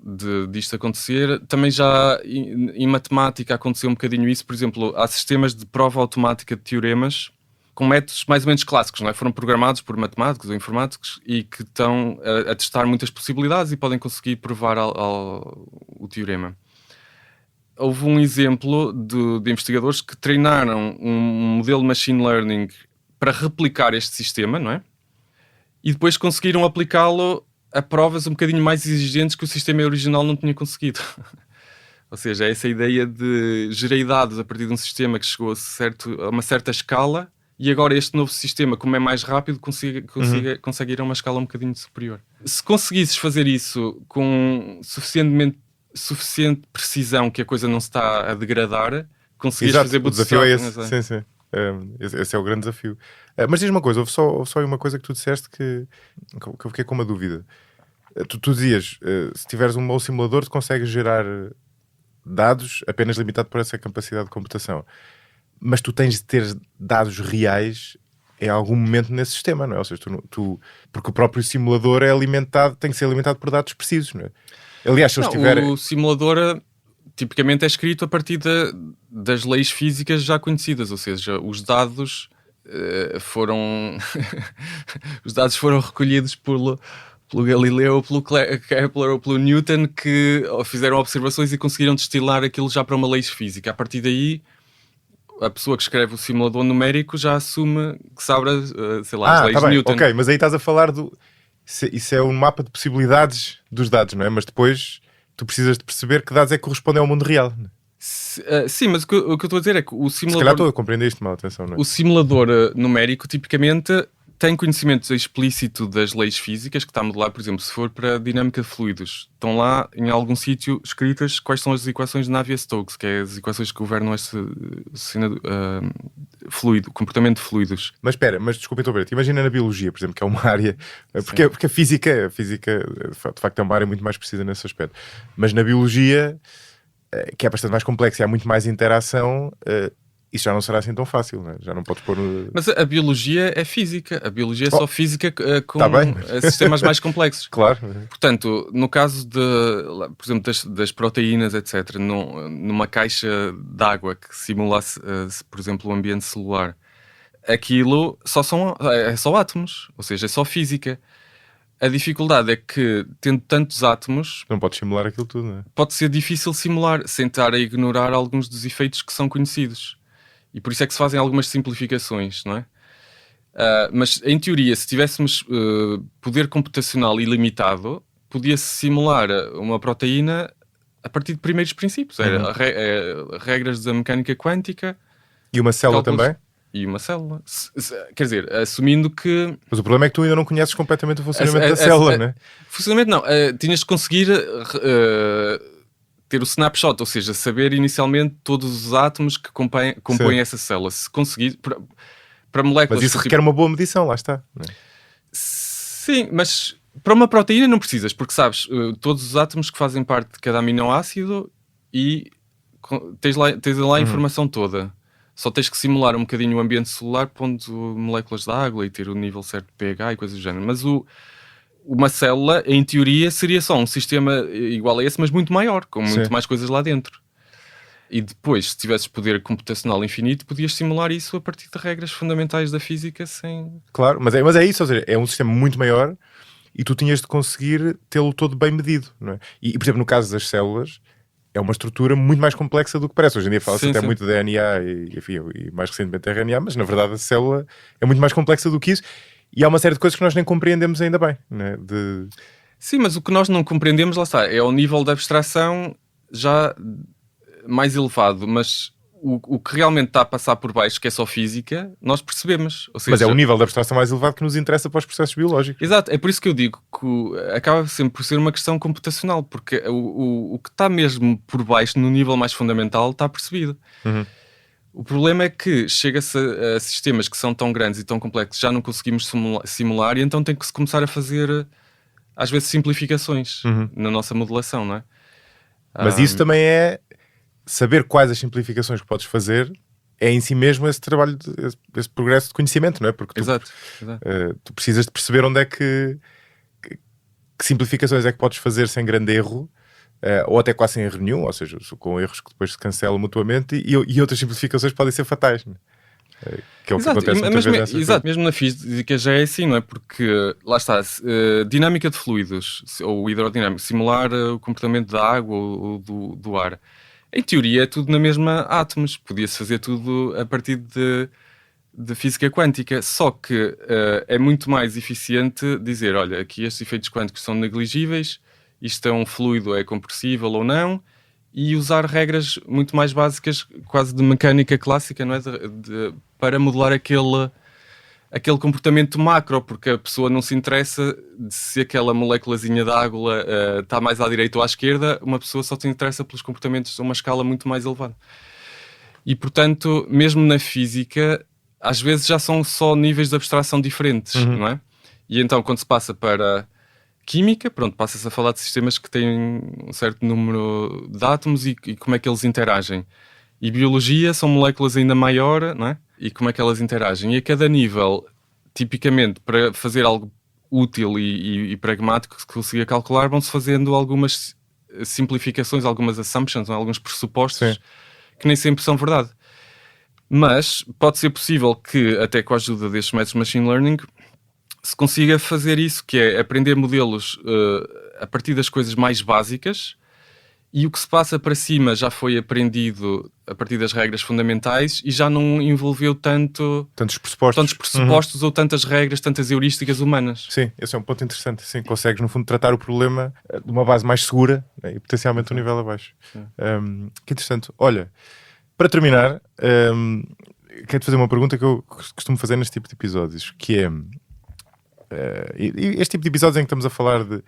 disto acontecer. Também já em matemática aconteceu um bocadinho isso. Por exemplo, há sistemas de prova automática de teoremas com métodos mais ou menos clássicos, não é? Foram programados por matemáticos ou informáticos e que estão a testar muitas possibilidades e podem conseguir provar o teorema. Houve um exemplo de investigadores que treinaram um modelo de machine learning para replicar este sistema, não é? E depois conseguiram aplicá-lo a provas um bocadinho mais exigentes que o sistema original não tinha conseguido. Ou seja, essa ideia de gerar dados a partir de um sistema que chegou a uma certa escala e agora este novo sistema, como é mais rápido, consegue ir a uma escala um bocadinho superior. Se conseguisses fazer isso com suficiente precisão, que a coisa não se está a degradar, conseguias fazer o desafio é esse. bootstrap. Sim. Esse é o grande desafio. Mas diz uma coisa, houve só uma coisa que tu disseste que eu fiquei com uma dúvida. Tu dizias, se tiveres um mau simulador, tu consegues gerar dados apenas limitado por essa capacidade de computação. Mas tu tens de ter dados reais em algum momento nesse sistema, não é? Ou seja, porque o próprio simulador tem que ser alimentado por dados precisos, não é? Aliás, se eles tiverem... O simulador tipicamente é escrito a partir das leis físicas já conhecidas, ou seja, os dados foram recolhidos pelo Galileu, pelo Kepler ou pelo Newton, que fizeram observações e conseguiram destilar aquilo já para uma lei física. A partir daí, a pessoa que escreve o simulador numérico já assume que sabe, as leis de Newton. Ok, mas aí estás a falar isso é um mapa de possibilidades dos dados, não é? Mas depois tu precisas de perceber que dados é que correspondem ao mundo real. Sim, mas o que eu estou a dizer é que o simulador... Se calhar estou a compreender isto mal, atenção, não é? O simulador numérico, tipicamente, tem conhecimento explícito das leis físicas que está a modelar, por exemplo, se for para a dinâmica de fluidos. Estão lá, em algum sítio, escritas quais são as equações de Navier-Stokes, que é as equações que governam este comportamento de fluidos. Mas espera, desculpa interromper. Imagina na biologia, por exemplo, que é uma área... Porque a física, de facto, é uma área muito mais precisa nesse aspecto. Mas na biologia, que é bastante mais complexa e há muito mais interação... isso já não será assim tão fácil, não é? Já não podes pôr no... Mas a biologia é física. A biologia é só física com sistemas mais complexos. Claro. Portanto, no caso por exemplo, das proteínas, etc., numa caixa de água que simulasse, por exemplo, o ambiente celular, aquilo é só átomos, ou seja, é só física. A dificuldade é que, tendo tantos átomos... Não podes simular aquilo tudo, não é? Pode ser difícil simular, sem estar a ignorar alguns dos efeitos que são conhecidos. E por isso é que se fazem algumas simplificações, não é? Mas, em teoria, se tivéssemos poder computacional ilimitado, podia-se simular uma proteína a partir de primeiros princípios. Regras da mecânica quântica. E uma célula também? E uma célula. Quer dizer, assumindo que... Mas o problema é que tu ainda não conheces completamente o funcionamento da célula, não é? Funcionamento não. Tinhas de conseguir... ter o snapshot, ou seja, saber inicialmente todos os átomos que compõem essa célula. Se conseguir, para moléculas... Mas isso requer uma boa medição, lá está. Não é? Sim, mas para uma proteína não precisas, porque sabes todos os átomos que fazem parte de cada aminoácido e tens lá a informação toda. Só tens que simular um bocadinho o ambiente celular, pondo moléculas de água e ter o nível certo de pH e coisas do género. Mas uma célula, em teoria, seria só um sistema igual a esse, mas muito maior, com muito mais coisas lá dentro. E depois, se tivesses poder computacional infinito, podias simular isso a partir de regras fundamentais da física sem... Claro, mas é isso, ou seja, é um sistema muito maior e tu tinhas de conseguir tê-lo todo bem medido, não é? E, por exemplo, no caso das células, é uma estrutura muito mais complexa do que parece. Hoje em dia fala-se até muito de DNA e mais recentemente de RNA, mas na verdade a célula é muito mais complexa do que isso. E há uma série de coisas que nós nem compreendemos ainda bem, né? Sim, mas o que nós não compreendemos, lá está, é o nível de abstração já mais elevado, mas o que realmente está a passar por baixo, que é só física, nós percebemos. Ou seja, mas é o nível de abstração mais elevado que nos interessa para os processos biológicos. Exato, é por isso que eu digo que acaba sempre por ser uma questão computacional, porque o que está mesmo por baixo, no nível mais fundamental, está percebido. O problema é que chega-se a sistemas que são tão grandes e tão complexos, já não conseguimos simular, e então tem que se começar a fazer, às vezes, simplificações na nossa modelação, não é? Mas isso também é saber quais as simplificações que podes fazer, é em si mesmo esse trabalho, esse progresso de conhecimento, não é? Porque tu precisas de perceber onde é que simplificações é que podes fazer sem grande erro, ou até quase sem erro nenhum, ou seja, com erros que depois se cancelam mutuamente, e outras simplificaçis podem ser fatais, não é? Que é o que acontece muitas vezes. Exato, mesmo na física já é assim, não é? Porque, lá está, dinâmica de fluidos, ou hidrodinâmica, simular o comportamento da água ou do ar. Em teoria é tudo na mesma átomos, podia-se fazer tudo a partir de física quântica, só que é muito mais eficiente dizer, olha, aqui estes efeitos quânticos são negligíveis, isto é um fluido, é compressível ou não, e usar regras muito mais básicas, quase de mecânica clássica, não é? para modelar aquele comportamento macro, porque a pessoa não se interessa de se aquela moléculazinha de água está mais à direita ou à esquerda, uma pessoa só se interessa pelos comportamentos a uma escala muito mais elevada. E, portanto, mesmo na física, às vezes já são só níveis de abstração diferentes, não é? E então, quando se passa para química, pronto, passa-se a falar de sistemas que têm um certo número de átomos e como é que eles interagem. E biologia são moléculas ainda maior, não é? E como é que elas interagem. E a cada nível, tipicamente, para fazer algo útil e pragmático que se consiga calcular, vão-se fazendo algumas simplificações, algumas assumptions, alguns pressupostos que nem sempre são verdade. Mas pode ser possível que, até com a ajuda destes métodos de machine learning, se consiga fazer isso, que é aprender modelos a partir das coisas mais básicas, e o que se passa para cima já foi aprendido a partir das regras fundamentais e já não envolveu tantos pressupostos ou tantas regras, tantas heurísticas humanas. Sim, esse é um ponto interessante. Sim, consegues, no fundo, tratar o problema de uma base mais segura, né, e potencialmente um nível abaixo. Que interessante. Olha, para terminar, quero-te fazer uma pergunta que eu costumo fazer neste tipo de episódios, que é... este tipo de episódios em que estamos a falar de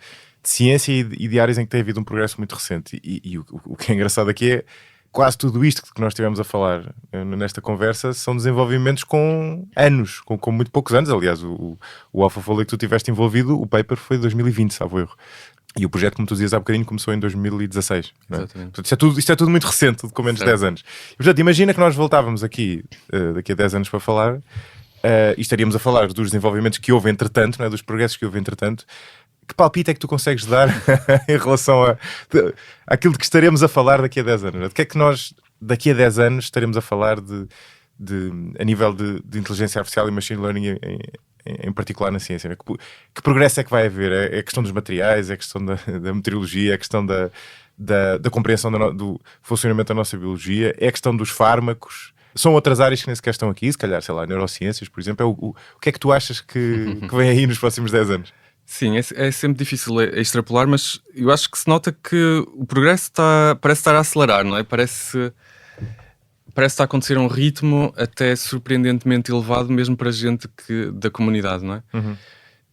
ciência e de áreas em que tem havido um progresso muito recente, e o que é engraçado aqui é quase tudo isto que nós estivemos a falar nesta conversa são desenvolvimentos com anos, com muito poucos anos. Aliás, o AlphaFold que tu tiveste envolvido, o paper foi de 2020, salvo erro, e o projeto, como tu dizias há bocadinho, começou em 2016, não é? Exatamente. Portanto, isto é tudo muito recente, tudo com menos de 10 anos. E, portanto, imagina que nós voltávamos aqui daqui a 10 anos para falar, e estaríamos a falar dos desenvolvimentos que houve entretanto, não é? Dos progressos que houve entretanto. Que palpite é que tu consegues dar em relação àquilo de que estaremos a falar daqui a 10 anos? De que é que nós, daqui a 10 anos, estaremos a falar a nível de inteligência artificial e machine learning em particular na ciência? Né? Que progresso é que vai haver? É a questão dos materiais, é a questão da meteorologia, é a questão da compreensão do funcionamento da nossa biologia, é a questão dos fármacos? São outras áreas que nem sequer estão aqui, se calhar, sei lá, neurociências, por exemplo. O que é que tu achas que vem aí nos próximos 10 anos? Sim, é sempre difícil extrapolar, mas eu acho que se nota que o progresso parece estar a acelerar, não é? Parece estar a acontecer a um ritmo até surpreendentemente elevado, mesmo para gente da comunidade, não é?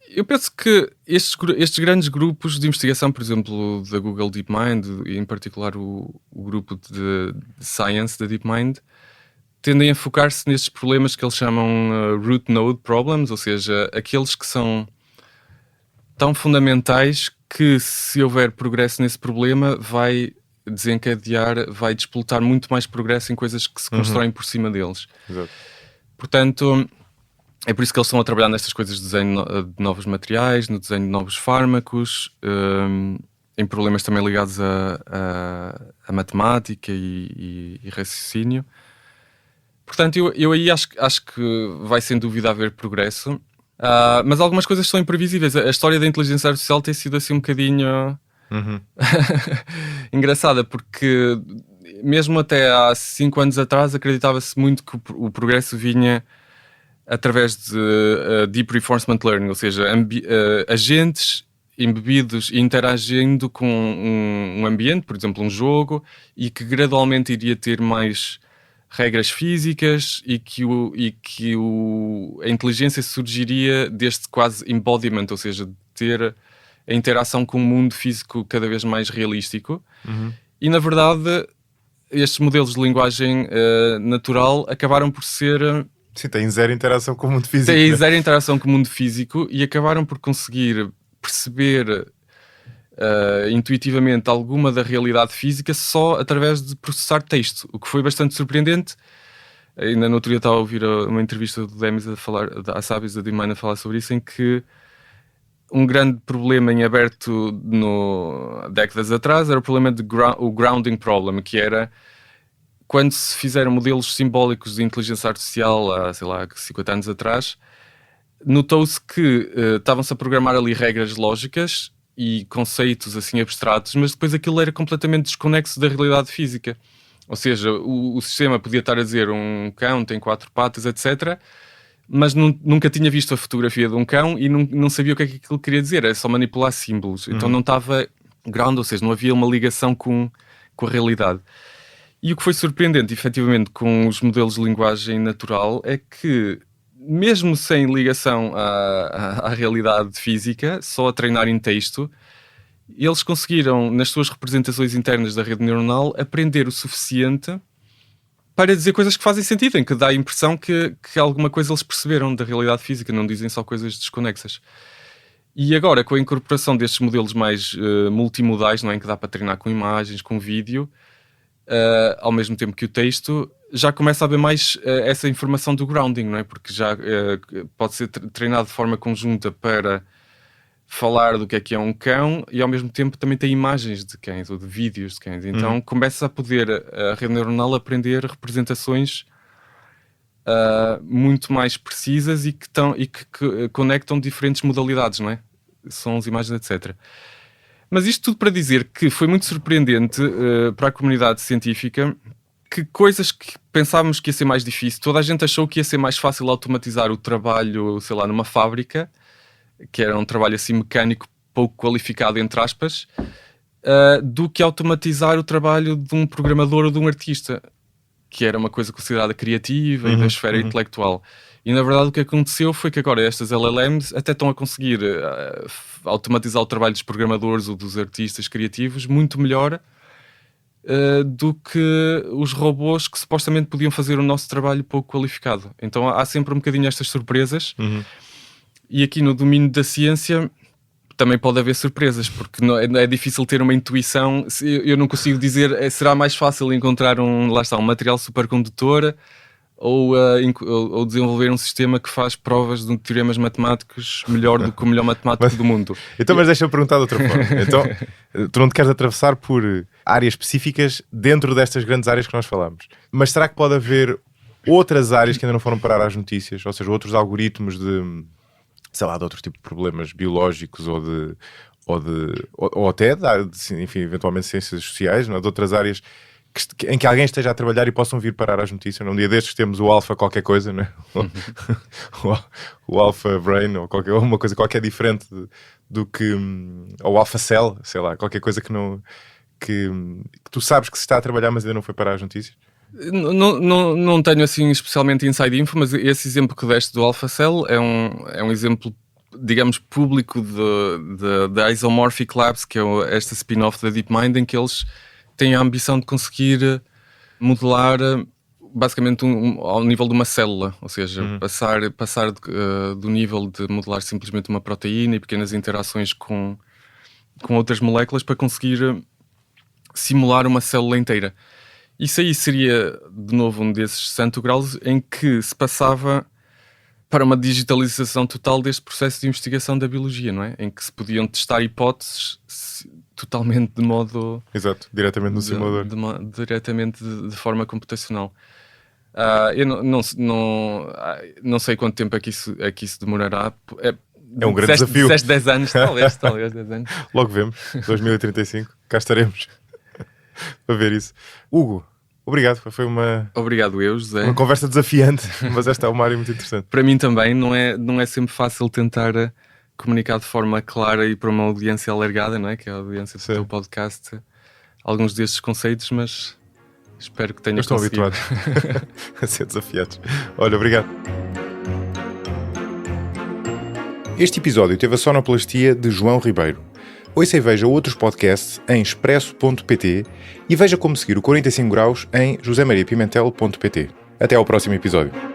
Eu penso que estes grandes grupos de investigação, por exemplo, da Google DeepMind, e em particular o grupo de Science da DeepMind, tendem a focar-se nestes problemas que eles chamam root node problems, ou seja, aqueles que são tão fundamentais que, se houver progresso nesse problema, vai despoltar muito mais progresso em coisas que se constroem por cima deles. Exato. Portanto, é por isso que eles estão a trabalhar nestas coisas de desenho de novos materiais, no desenho de novos fármacos, em problemas também ligados a matemática e raciocínio. Portanto, eu aí acho que vai sem dúvida haver progresso. Mas algumas coisas são imprevisíveis. A história da inteligência artificial tem sido assim um bocadinho engraçada, porque mesmo até há 5 anos atrás acreditava-se muito que o progresso vinha através de Deep Reinforcement Learning, ou seja, agentes embebidos e interagindo com um ambiente, por exemplo um jogo, e que gradualmente iria ter mais regras físicas e que a inteligência surgiria deste quase embodiment, ou seja, de ter a interação com o mundo físico cada vez mais realístico. E, na verdade, estes modelos de linguagem natural acabaram por ser... Sim, têm zero interação com o mundo físico. Têm zero interação com o mundo físico e acabaram por conseguir perceber intuitivamente alguma da realidade física só através de processar texto, o que foi bastante surpreendente. Ainda no outro dia estava a ouvir uma entrevista do Demis a sábios da DeepMind a falar sobre isso, em que um grande problema em aberto décadas atrás era o problema o grounding problem, que era quando se fizeram modelos simbólicos de inteligência artificial há, sei lá, 50 anos atrás, notou-se que estavam-se a programar ali regras lógicas e conceitos assim abstratos, mas depois aquilo era completamente desconexo da realidade física. Ou seja, o sistema podia estar a dizer um cão tem 4 patas, etc., mas nunca tinha visto a fotografia de um cão e não sabia o que é que aquilo queria dizer, era só manipular símbolos. Então não estava ground, ou seja, não havia uma ligação com a realidade. E o que foi surpreendente, efetivamente, com os modelos de linguagem natural é que, mesmo sem ligação à realidade física, só a treinar em texto, eles conseguiram, nas suas representações internas da rede neuronal, aprender o suficiente para dizer coisas que fazem sentido, em que dá a impressão que alguma coisa eles perceberam da realidade física, não dizem só coisas desconexas. E agora, com a incorporação destes modelos mais multimodais, não é, em que dá para treinar com imagens, com vídeo, ao mesmo tempo que o texto, já começa a haver mais essa informação do grounding, não é? Porque já pode ser treinado de forma conjunta para falar do que é um cão e ao mesmo tempo também tem imagens de cães ou de vídeos de cães. Então começa a poder a rede neuronal aprender representações muito mais precisas e que conectam diferentes modalidades, não é? Sons, imagens, etc. Mas isto tudo para dizer que foi muito surpreendente para a comunidade científica que coisas que pensávamos que ia ser mais difícil, toda a gente achou que ia ser mais fácil automatizar o trabalho, sei lá, numa fábrica, que era um trabalho assim mecânico, pouco qualificado, entre aspas, do que automatizar o trabalho de um programador ou de um artista, que era uma coisa considerada criativa e da esfera intelectual. E na verdade o que aconteceu foi que agora estas LLMs até estão a conseguir automatizar o trabalho dos programadores ou dos artistas criativos muito melhor do que os robôs que supostamente podiam fazer o nosso trabalho pouco qualificado. Então há sempre um bocadinho estas surpresas. E aqui no domínio da ciência também pode haver surpresas, porque é difícil ter uma intuição. Eu não consigo dizer, será mais fácil encontrar um material supercondutor ou desenvolver um sistema que faz provas de teoremas matemáticos melhor do que o melhor matemático do mundo. Então, mas deixa-me perguntar de outra forma. Então, tu não te queres atravessar por áreas específicas dentro destas grandes áreas que nós falamos. Mas será que pode haver outras áreas que ainda não foram parar às notícias? Ou seja, outros algoritmos de, sei lá, de outro tipo de problemas biológicos ou até, enfim, eventualmente ciências sociais, não é? De outras áreas em que alguém esteja a trabalhar e possam vir parar às notícias. Num dia destes temos o Alpha qualquer coisa, não é? o Alpha Brain ou uma coisa qualquer diferente do que ou Alpha Cell, sei lá, qualquer coisa que tu sabes que se está a trabalhar mas ainda não foi parar às notícias. Não tenho assim especialmente inside info, mas esse exemplo que deste do Alpha Cell é um exemplo, digamos, público da Isomorphic Labs, que é esta spin-off da DeepMind, em que eles têm a ambição de conseguir modelar basicamente ao nível de uma célula, ou seja, passar do nível de modelar simplesmente uma proteína e pequenas interações com outras moléculas para conseguir simular uma célula inteira. Isso aí seria, de novo, um desses santo graus em que se passava para uma digitalização total deste processo de investigação da biologia, não é? Em que se podiam testar hipóteses totalmente de modo... Exato, diretamente no simulador. Diretamente de forma computacional. Eu não sei quanto tempo é que isso demorará. É um grande desafio. 10 anos, talvez 10 anos. Logo vemos, 2035, cá estaremos para ver isso. Hugo, obrigado, foi Obrigado eu, José. Uma conversa desafiante, mas esta é uma área muito interessante. Para mim também não é sempre fácil tentar comunicar de forma clara e para uma audiência alargada, não é? Que é a audiência do teu podcast, alguns destes conceitos, mas espero que tenha conseguido. Estão habituados a ser desafiados. Olha, obrigado. Este episódio teve a sonoplastia de João Ribeiro. Ouça e veja outros podcasts em expresso.pt e veja como seguir o 45 graus em josemariapimentel.pt. Até ao próximo episódio.